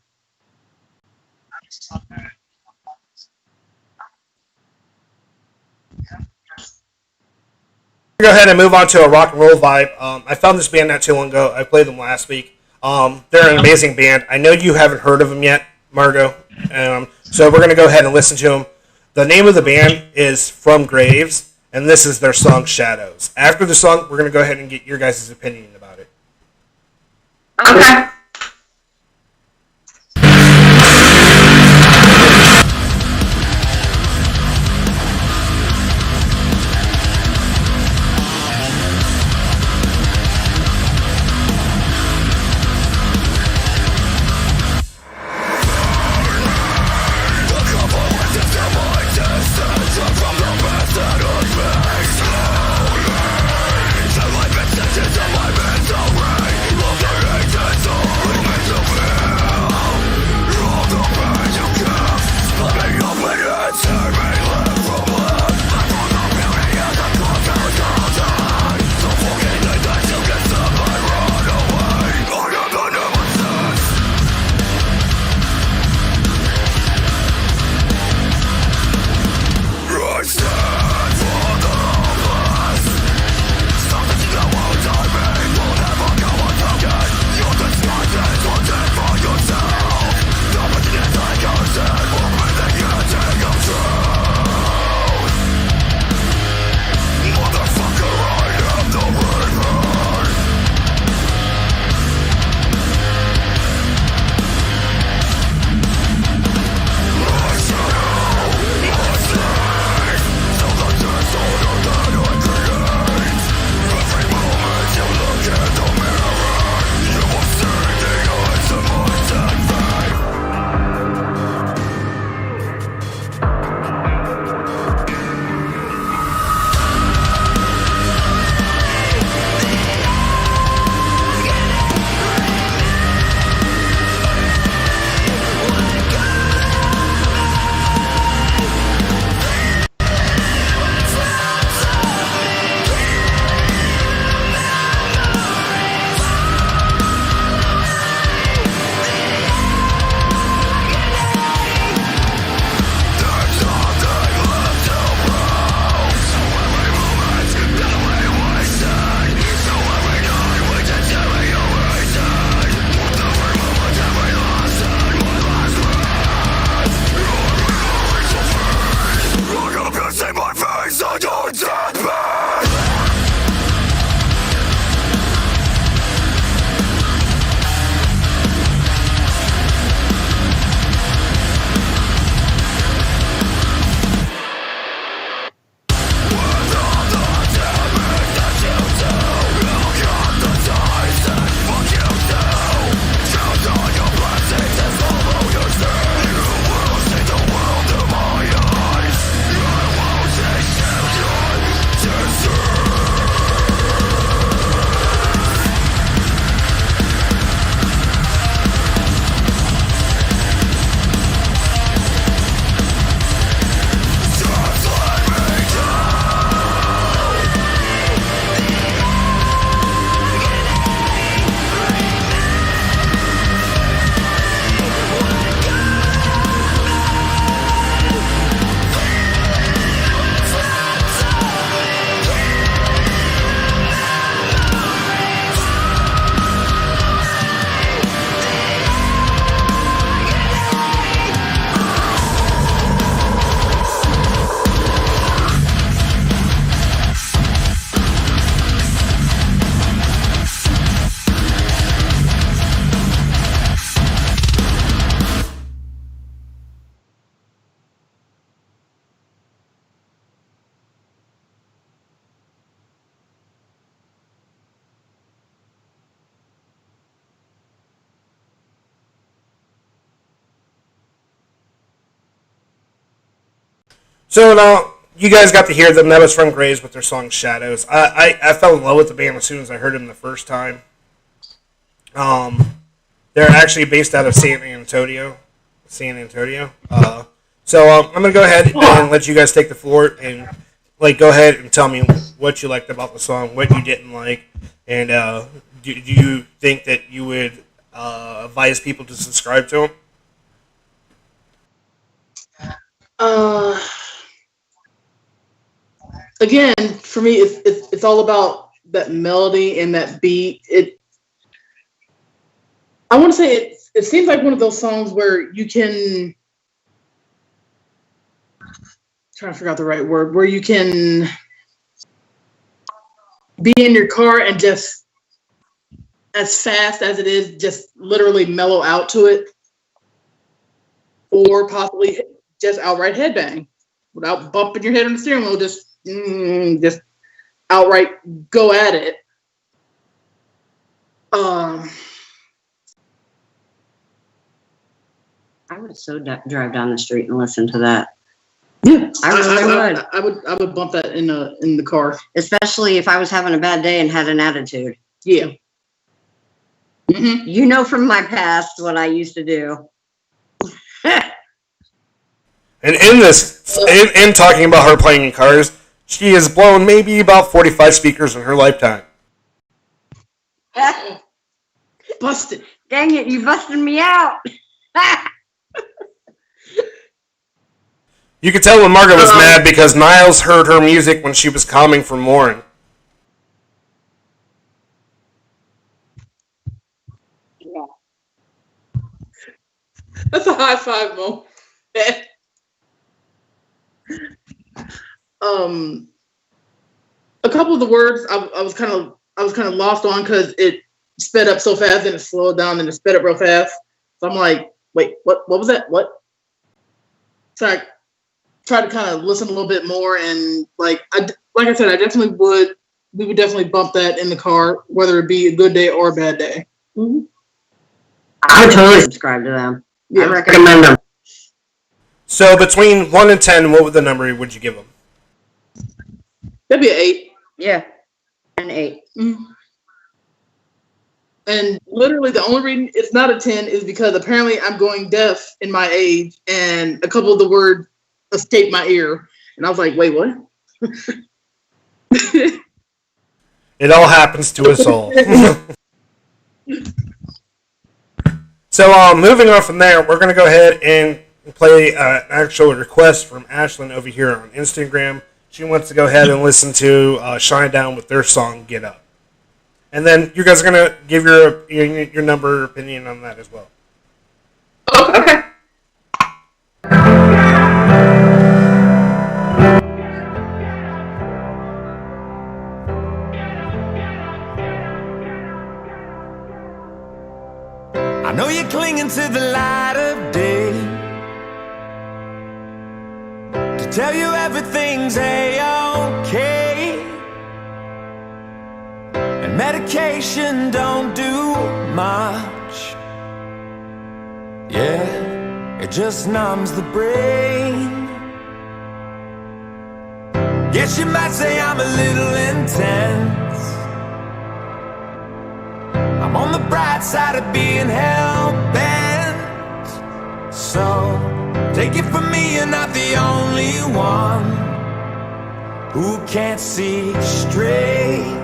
[SPEAKER 1] Go ahead and move on to a rock and roll vibe. I found this band not too long ago. I played them last week. They're an amazing band. I know you haven't heard of them yet, Margot. So we're going to go ahead and listen to them. The name of the band is From Graves, and this is their song Shadows. After the song, we're going to go ahead and get your guys' opinion about it.
[SPEAKER 3] Okay.
[SPEAKER 1] So now you guys got to hear them. That was from Graves with their song Shadows. I fell in love with the band as soon as I heard them the first time. They're actually based out of San Antonio. So I'm gonna go ahead and let you guys take the floor and go ahead and tell me what you liked about the song, what you didn't like, and do you think that you would advise people to subscribe to them?
[SPEAKER 2] Again, for me, it's all about that melody and that beat. I want to say it seems like one of those songs where you can, trying to figure out the right word, where you can be in your car and just, as fast as it is, just literally mellow out to it, or possibly just outright headbang without bumping your head on the steering wheel. Just outright go at it.
[SPEAKER 3] I would drive down the street and listen to that.
[SPEAKER 2] Yeah,
[SPEAKER 3] I would.
[SPEAKER 2] I would bump that in the car,
[SPEAKER 3] Especially if I was having a bad day and had an attitude.
[SPEAKER 2] yeah. Mm-hmm.
[SPEAKER 3] You know from my past what I used to do.
[SPEAKER 1] And in talking about her playing in cars, she has blown maybe about 45 speakers in her lifetime.
[SPEAKER 2] Busted.
[SPEAKER 3] Dang it, you busted me out.
[SPEAKER 1] You could tell when Margaret was mad because Niles heard her music when she was calming from Warren.
[SPEAKER 3] Yeah.
[SPEAKER 2] That's a high five, Mo. A couple of the words I was kind of lost on because it sped up so fast and it slowed down and it sped up real fast. So I'm like, wait, what was that? What? So I tried to kind of listen a little bit more, and like I said, we would definitely bump that in the car, whether it be a good day or a bad day.
[SPEAKER 3] Mm-hmm. I would totally subscribe to them.
[SPEAKER 2] Yeah.
[SPEAKER 3] I recommend them.
[SPEAKER 1] So between 1 and 10, what would the number would you give them?
[SPEAKER 2] That'd be an 8.
[SPEAKER 3] Yeah, an 8.
[SPEAKER 2] Mm-hmm. And literally the only reason it's not a 10 is because apparently I'm going deaf in my age, and a couple of the words escaped my ear, and I was like, wait, what?
[SPEAKER 1] It all happens to us all. So moving on from there, we're going to go ahead and play an actual request from Ashlyn over here on Instagram. She wants to go ahead and listen to Shine Down with their song Get Up. And then you guys are going to give your number opinion on that as well.
[SPEAKER 2] Okay.
[SPEAKER 6] I know you're clinging to the light of day, to tell you everything's A-okay, and medication don't do much. Yeah, it just numbs the brain. Guess you might say I'm a little intense. I'm on the bright side of being hell-bent. So, take it from me, you're not the only one who can't see straight.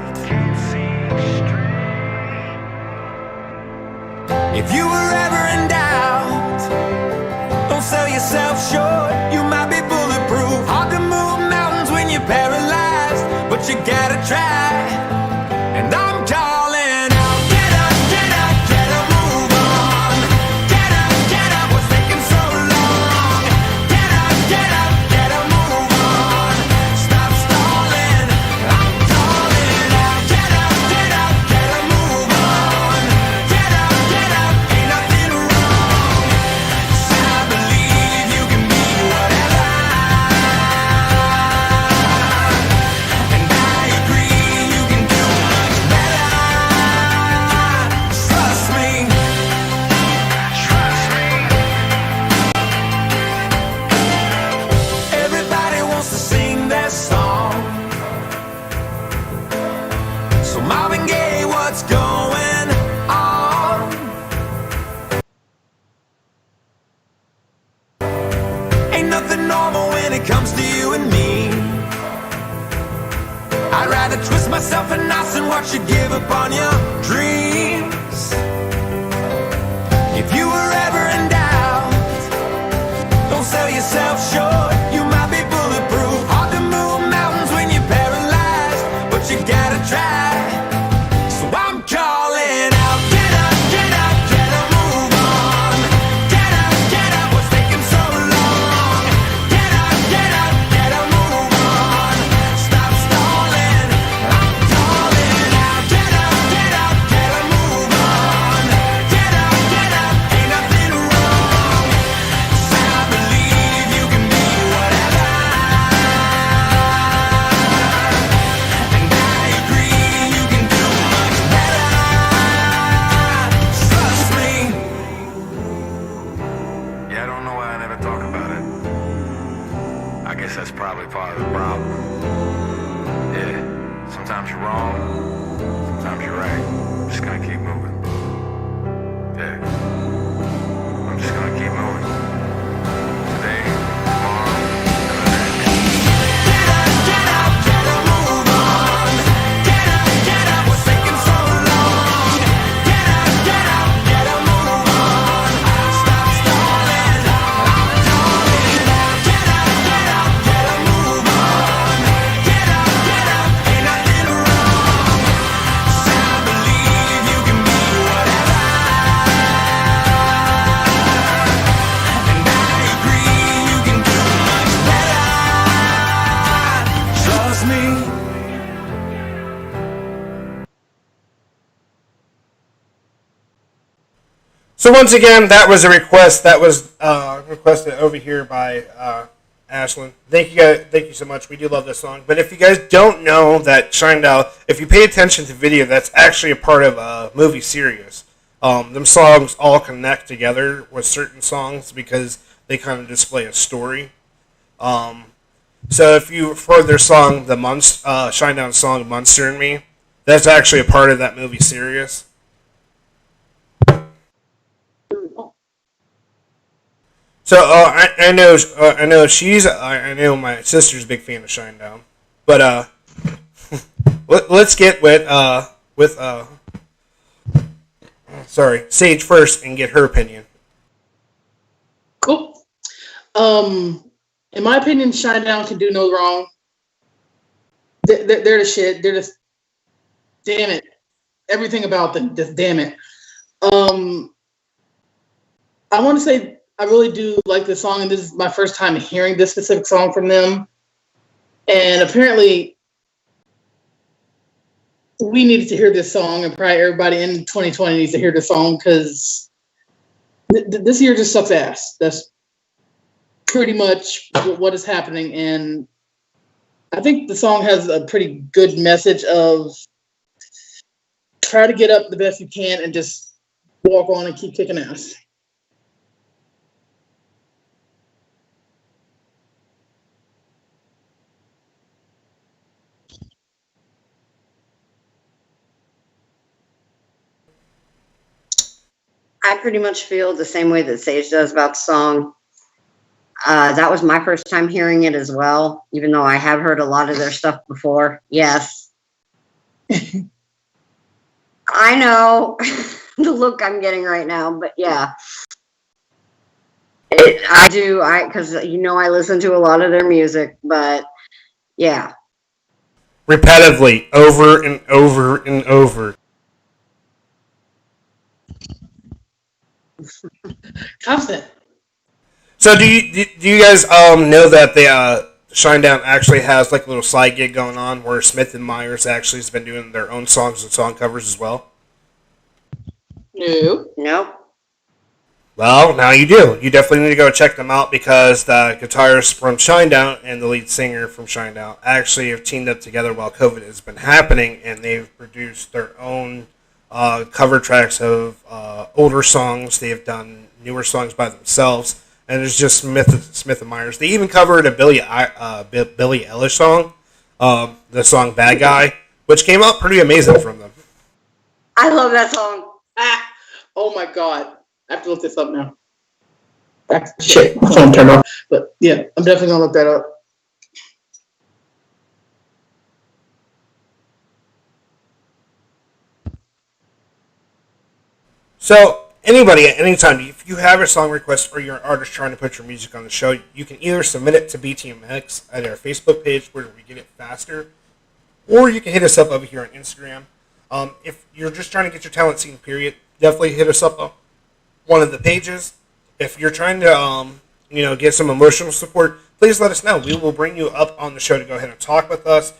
[SPEAKER 6] If you were ever in doubt, don't sell yourself short. You might be bulletproof. Hard to move mountains when you're paralyzed, but you gotta try. And I'm calling out, get up, get up, get up, move on. Get up, what's taking so long? Get up, move on. Stop stalling, I'm calling out. Get up, move on. Get up, ain't nothing wrong. 'Cause I believe you Ain't nothing normal when it comes to you and me. I'd rather twist myself in knots and watch you give up on your dreams. If you were ever in doubt, don't sell yourself short. You might be bulletproof. Hard to move mountains when you're paralyzed, but you gotta try. So I'm calling out, get up, get up, get up, move on. Get up, what's taking so long? Get up, get up, get up, move on. Stop stalling, I'm calling out. Get up, get up, get up, move on. Get up, ain't nothing wrong. 'Cause I believe you can be whatever. And I agree you can do much better. Trust me.
[SPEAKER 7] Yeah, I don't know why I never talk about it. I guess that's probably part of the problem. Yeah, sometimes you're wrong, sometimes you're right. I'm just gonna keep moving. Yeah, I'm just gonna keep moving. Today, tomorrow, and the next.
[SPEAKER 6] Get up, move on. Get up, what's taking so long? Get up, move on. Stop stalling, I'm calling out. Get up, move on. Get up, ain't nothing wrong. 'Cause I believe you can be whatever. And I agree you can do much better. Trust me.
[SPEAKER 1] So once again, that was a request that was requested over here by Ashlyn. Thank you guys. Thank you so much. We do love this song. But if you guys don't know that Shinedown, if you pay attention to the video, that's actually a part of a movie series. Them songs all connect together with certain songs because they kind of display a story. So if you've heard their song, the Shinedown song "Monster in Me," that's actually a part of that movie series. So I know I know my sister's a big fan of Shinedown, but let's get with Sage first and get her opinion.
[SPEAKER 2] Cool. In my opinion, Shinedown can do no wrong. They're the shit. They're just, damn it. Everything about them, just damn it. I want to say I really do like this song, and this is my first time hearing this specific song from them. And apparently, we needed to hear this song, and probably everybody in 2020 needs to hear this song because this year just sucks ass. That's pretty much what is happening. And I think the song has a pretty good message of try to get up the best you can and just walk on and keep kicking ass.
[SPEAKER 3] I pretty much feel the same way that Sage does about the song. That was my first time hearing it as well, even though I have heard a lot of their stuff before. Yes. I know the look I'm getting right now, but yeah. Because I listen to a lot of their music, but yeah.
[SPEAKER 1] Repetitively, over and over and over.
[SPEAKER 2] Constant.
[SPEAKER 1] So do you guys know that the Shinedown actually has like a little side gig going on where Smith and Myers actually has been doing their own songs and song covers as well?
[SPEAKER 2] No.
[SPEAKER 3] Nope.
[SPEAKER 1] Well, now you do. You definitely need to go check them out because the guitarist from Shinedown and the lead singer from Shinedown actually have teamed up together while COVID has been happening, and they've produced their own cover tracks of older songs. They have done newer songs by themselves, and it's just Smith and Myers. They even covered a Billie Eilish song, the song "Bad Guy," which came out pretty amazing from them.
[SPEAKER 3] I love that song.
[SPEAKER 2] Oh my god. I have to look this up now. Shit, my phone turned off. But Yeah, I'm definitely gonna look that up.
[SPEAKER 1] So anybody at any time, if you have a song request or you're an artist trying to put your music on the show, you can either submit it to BTMX at our Facebook page where we get it faster, or you can hit us up over here on Instagram. If you're just trying to get your talent seen, period, definitely hit us up on one of the pages. If you're trying to, get some emotional support, please let us know. We will bring you up on the show to go ahead and talk with us.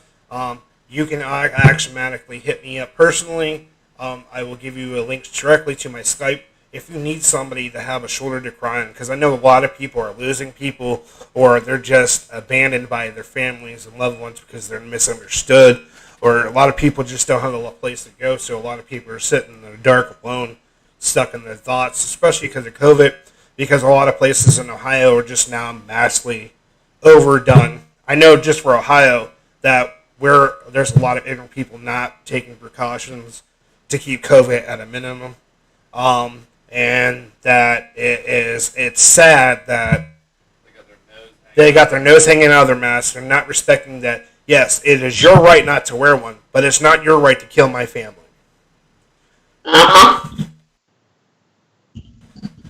[SPEAKER 1] You can automatically hit me up personally. I will give you a link directly to my Skype if you need somebody to have a shoulder to cry on, because I know a lot of people are losing people or they're just abandoned by their families and loved ones because they're misunderstood, or a lot of people just don't have a place to go, so a lot of people are sitting in the dark alone, stuck in their thoughts, especially because of COVID, because a lot of places in Ohio are just now massively overdone. I know just for Ohio that there's a lot of ignorant people not taking precautions to keep COVID at a minimum. And that it's sad that they got their nose hanging out of their mask. They're not respecting that, yes, it is your right not to wear one, but it's not your right to kill my family.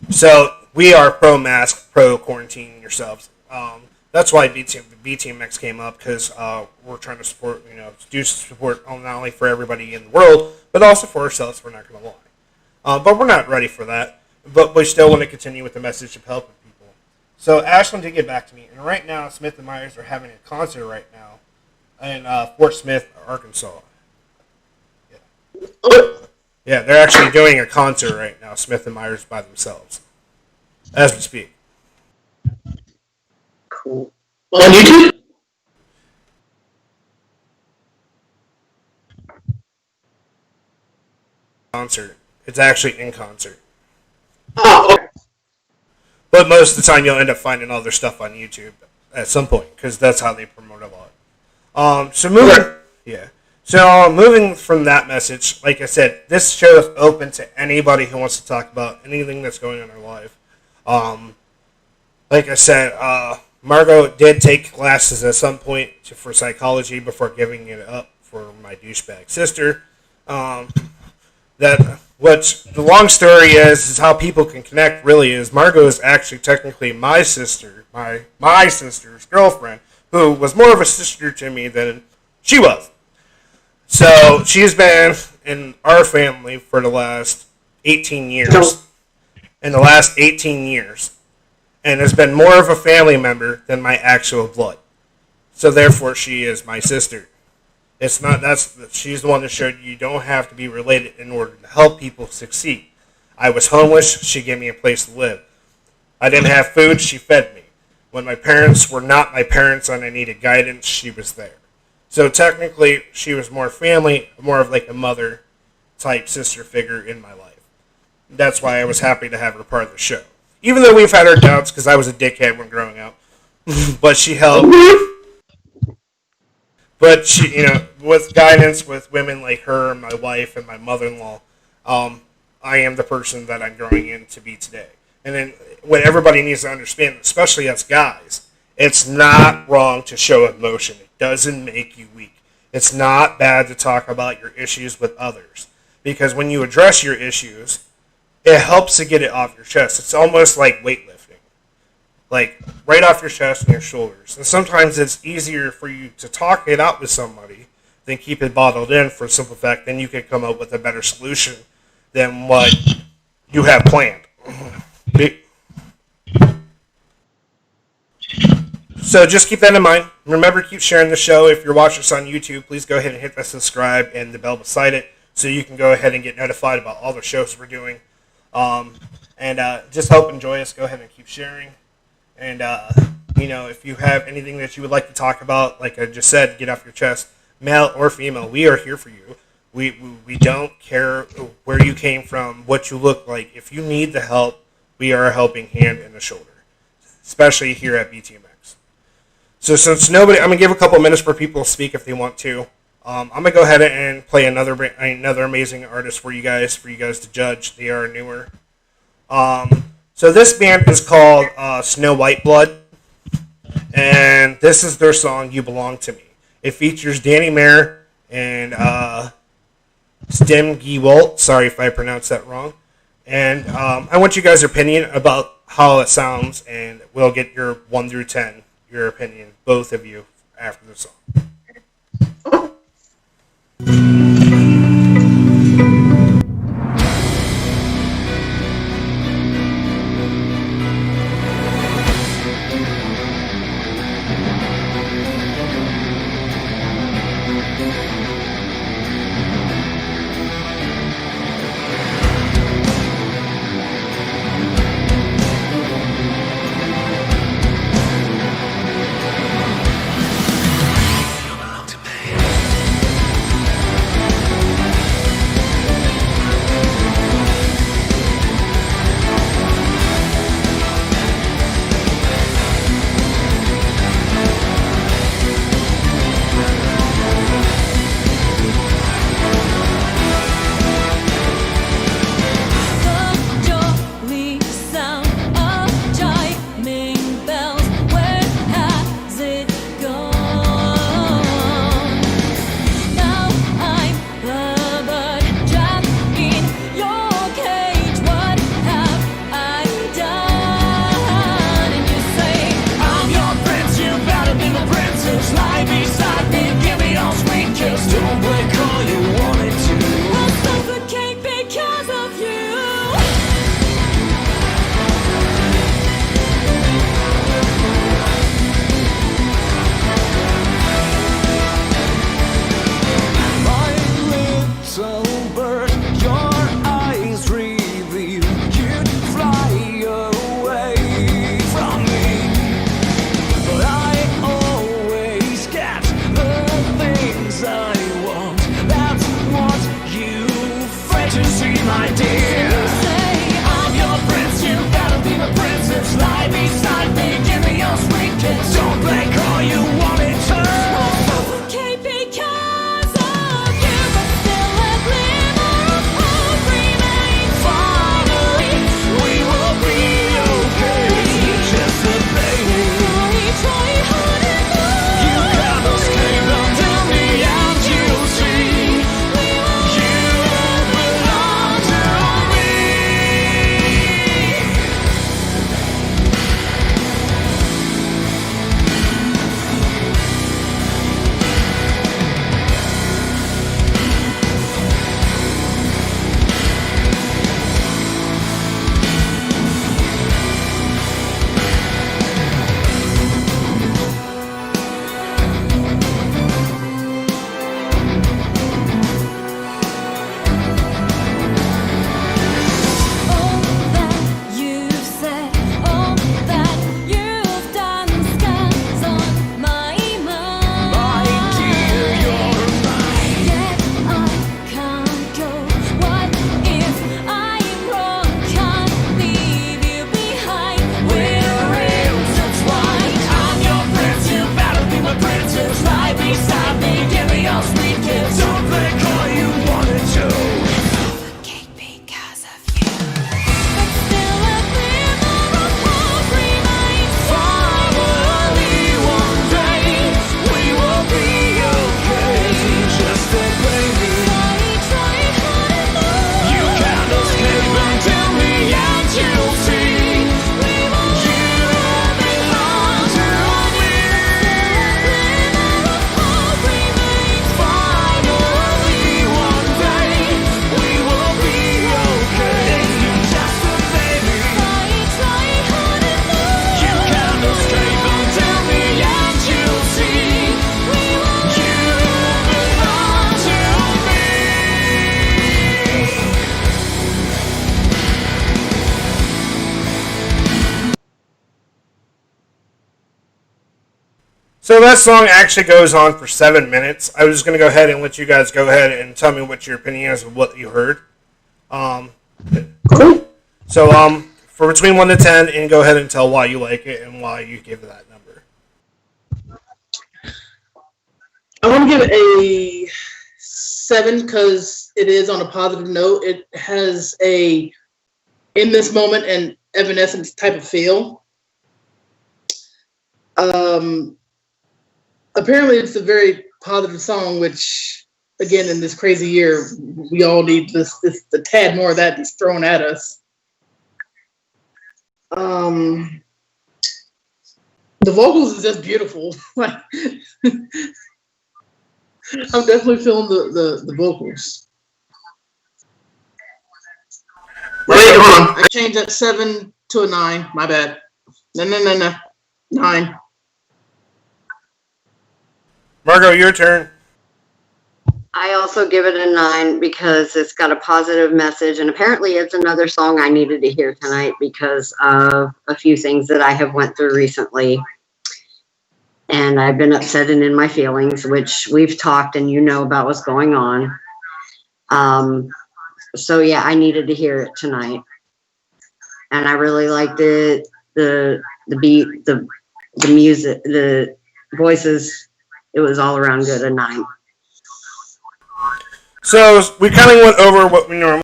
[SPEAKER 1] So we are pro-mask, pro-quarantining yourselves. That's why BTMX came up, because we're trying to support, do support not only for everybody in the world, but also for ourselves. We're not going to lie. But we're not ready for that. But we still want to continue with the message of helping people. So Ashland did get back to me, and right now Smith and Myers are having a concert right now in Fort Smith, Arkansas. Yeah, they're actually doing a concert right now, Smith and Myers by themselves, as we speak.
[SPEAKER 3] Cool.
[SPEAKER 2] On YouTube?
[SPEAKER 1] Concert. It's actually in concert.
[SPEAKER 2] Oh, okay.
[SPEAKER 1] But most of the time, you'll end up finding all their stuff on YouTube at some point, because that's how they promote a lot. So moving from that message, like I said, this show is open to anybody who wants to talk about anything that's going on in their life. Like I said, Margot did take classes at some point for psychology before giving it up for my douchebag sister. What the long story is how people can connect really is Margot is actually technically my sister, my sister's girlfriend, who was more of a sister to me than she was. So she's been in our family for the last 18 years. In the last 18 years. And has been more of a family member than my actual blood. So therefore she is my sister. She's the one that showed you don't have to be related in order to help people succeed. I was homeless, she gave me a place to live. I didn't have food, she fed me. When my parents were not my parents and I needed guidance, she was there. So technically, she was more family, more of like a mother type sister figure in my life. That's why I was happy to have her part of the show. Even though we've had our doubts because I was a dickhead when growing up. But she helped. But she, with guidance with women like her and my wife and my mother-in-law, I am the person that I'm growing in to be today. And then what everybody needs to understand, especially us guys, it's not wrong to show emotion. It doesn't make you weak. It's not bad to talk about your issues with others. Because when you address your issues, it helps to get it off your chest. It's almost like weightlifting. Like, right off your chest and your shoulders. And sometimes it's easier for you to talk it out with somebody than keep it bottled in for a simple fact. Then you can come up with a better solution than what you have planned. So just keep that in mind. Remember, keep sharing the show. If you're watching us on YouTube, please go ahead and hit that subscribe and the bell beside it so you can go ahead and get notified about all the shows we're doing. Just hope enjoy us. Go ahead and keep sharing. And, if you have anything that you would like to talk about, like I just said, get off your chest, male or female, we are here for you. We don't care where you came from, what you look like. If you need the help, we are a helping hand and a shoulder, especially here at BTMX. So since I'm going to give a couple minutes for people to speak if they want to. I'm going to go ahead and play another amazing artist for you guys to judge. They are newer. So this band is called Snow White Blood. and this is their song "You Belong to Me." It features Danny Mayer and Stem Gewalt. Sorry if I pronounced that wrong. And I want you guys' opinion about how it sounds, and we'll get your 1 through 10, your opinion, both of you, after the song. So that song actually goes on for 7 minutes. I was just going to go ahead and let you guys go ahead and tell me what your opinion is of what you heard. Um, so for between 1 to 10, and go ahead and tell why you like it and why you give it that number.
[SPEAKER 2] I want to give it a 7 because it is on a positive note. It has a in this moment and Evanescence type of feel. Um, apparently, it's a very positive song, which, again, in this crazy year, we all need the tad more of that that's thrown at us. The vocals is just beautiful. Like, I'm definitely feeling the vocals. Wait, hold on. I changed that 7 to a 9. My bad. No. 9.
[SPEAKER 1] Margot, your turn.
[SPEAKER 3] I also give it a 9 because it's got a positive message, and apparently it's another song I needed to hear tonight because of a few things that I have went through recently. And I've been upset and in my feelings, which we've talked and you know about what's going on. So yeah, I needed to hear it tonight. And I really liked it, the beat, the music, the voices. It was all around good, a 9.
[SPEAKER 1] So we kind of went over what we normally.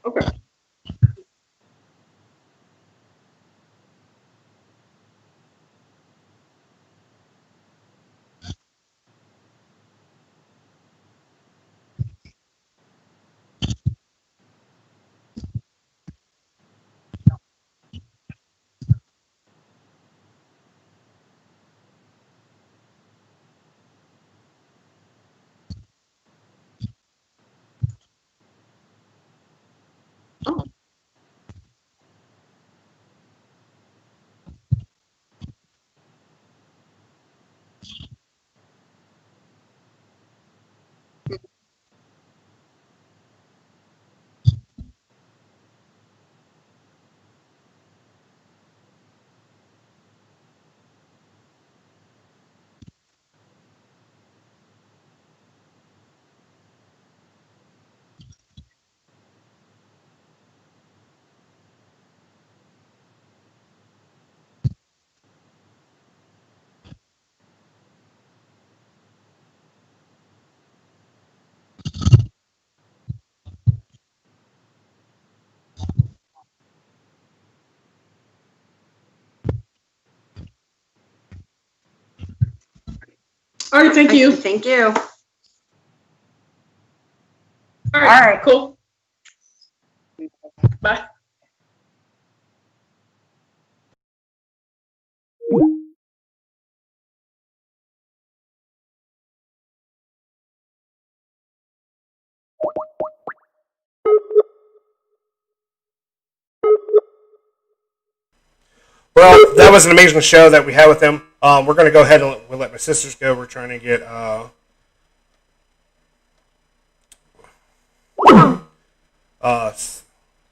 [SPEAKER 2] Okay. All right, thank you.
[SPEAKER 3] Thank you.
[SPEAKER 2] All right, cool. Bye.
[SPEAKER 1] Well, that was an amazing show that we had with them. We're going to go ahead and we'll let my sisters go. We're trying to get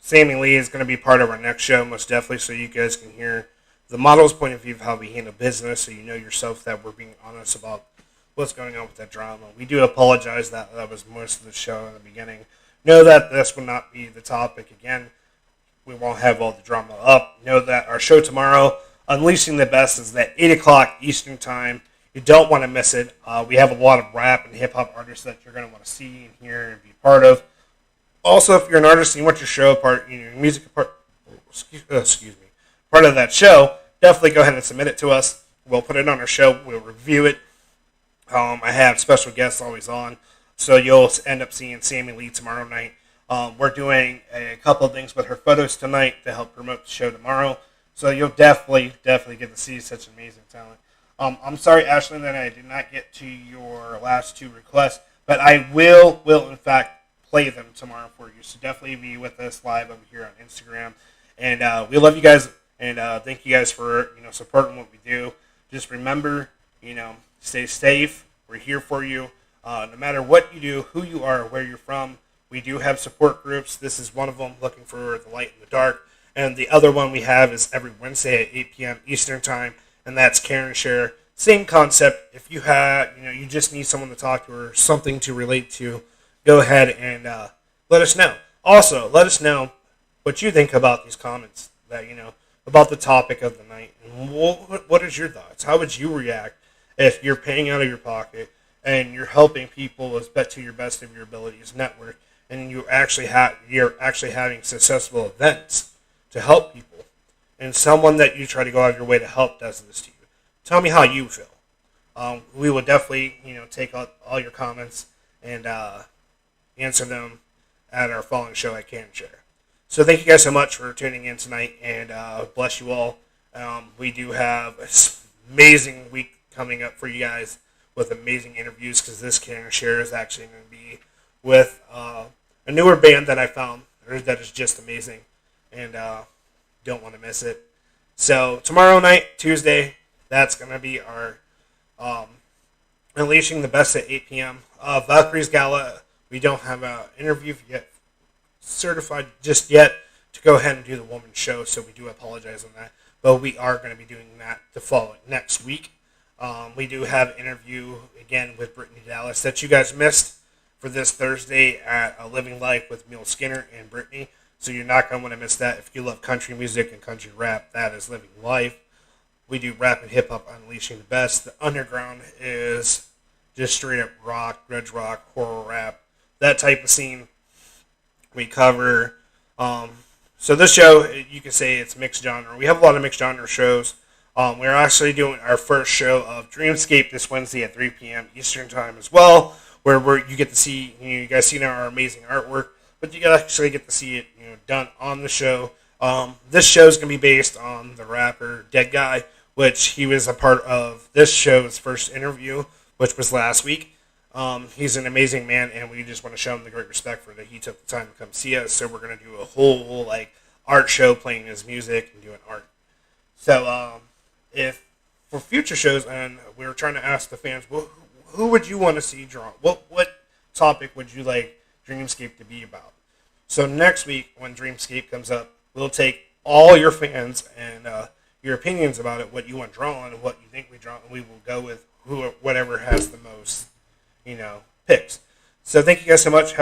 [SPEAKER 1] Sammy Lee is going to be part of our next show, most definitely, so you guys can hear the model's point of view of how we handle business, so you know yourself that we're being honest about what's going on with that drama. We do apologize that was most of the show in the beginning. Know that this will not be the topic again. We won't have all the drama up. Know that our show tomorrow, Unleashing the Best, is at 8 o'clock Eastern Time. You don't want to miss it. We have a lot of rap and hip-hop artists that you're going to want to see and hear and be part of. Also, if you're an artist and you want your show part, your music part, part of that show, definitely go ahead and submit it to us. We'll put it on our show. We'll review it. I have special guests always on, so you'll end up seeing Sammy Lee tomorrow night. We're doing a couple of things with her photos tonight to help promote the show tomorrow. So you'll definitely get to see such amazing talent. I'm sorry, Ashlyn, that I did not get to your last 2 requests, but I will in fact play them tomorrow for you. So definitely be with us live over here on Instagram. And we love you guys, and thank you guys for supporting what we do. Just remember, stay safe. We're here for you. No matter what you do, who you are, where you're from. We do have support groups. This is one of them, looking for the light in the dark. And the other one we have is every Wednesday at 8 p.m. Eastern Time, and that's Care and Share. Same concept. If you have, you just need someone to talk to or something to relate to, go ahead and let us know. Also, let us know what you think about these comments that about the topic of the night. And what is your thoughts? How would you react if you're paying out of your pocket and you're helping people as bet to your best of your abilities network, and you're actually having successful events to help people, and someone that you try to go out of your way to help does this to you? Tell me how you feel. We will definitely take out all your comments and answer them at our following show at Can Share. So thank you guys so much for tuning in tonight, and bless you all. We do have an amazing week coming up for you guys with amazing interviews, because this Can Share is actually going to be with a newer band that I found that is just amazing, and don't want to miss it. So tomorrow night, Tuesday, that's going to be our Unleashing the Best at 8 p.m. Valkyrie's Gala. We don't have an interview yet certified just yet to go ahead and do the woman's show, so we do apologize on that. But we are going to be doing that the following next week. We do have an interview again with Brittany Dallas that you guys missed for this Thursday at A Living Life with Mule Skinner and Brittany. So you're not going to want to miss that. If you love country music and country rap, that is Living Life. We do rap and hip hop, Unleashing the Best. The underground is just straight up rock, grunge rock, horror rap, that type of scene we cover. So this show, you can say it's mixed genre. We have a lot of mixed genre shows. We're actually doing our first show of Dreamscape this Wednesday at 3 p.m. Eastern Time as well, where you get to see, you guys see our amazing artwork, but you actually get to see it done on the show. This show is going to be based on the rapper Dead Guy, which he was a part of this show's first interview, which was last week. He's an amazing man, and we just want to show him the great respect for that he took the time to come see us. So we're going to do a whole art show playing his music and doing art. So if for future shows, and we were trying to ask the fans, who would you want to see draw? What topic would you like Dreamscape to be about? So next week when Dreamscape comes up, we'll take all your fans and your opinions about it, what you want drawn and what you think we draw, and we will go with whatever has the most picks. So thank you guys so much. Have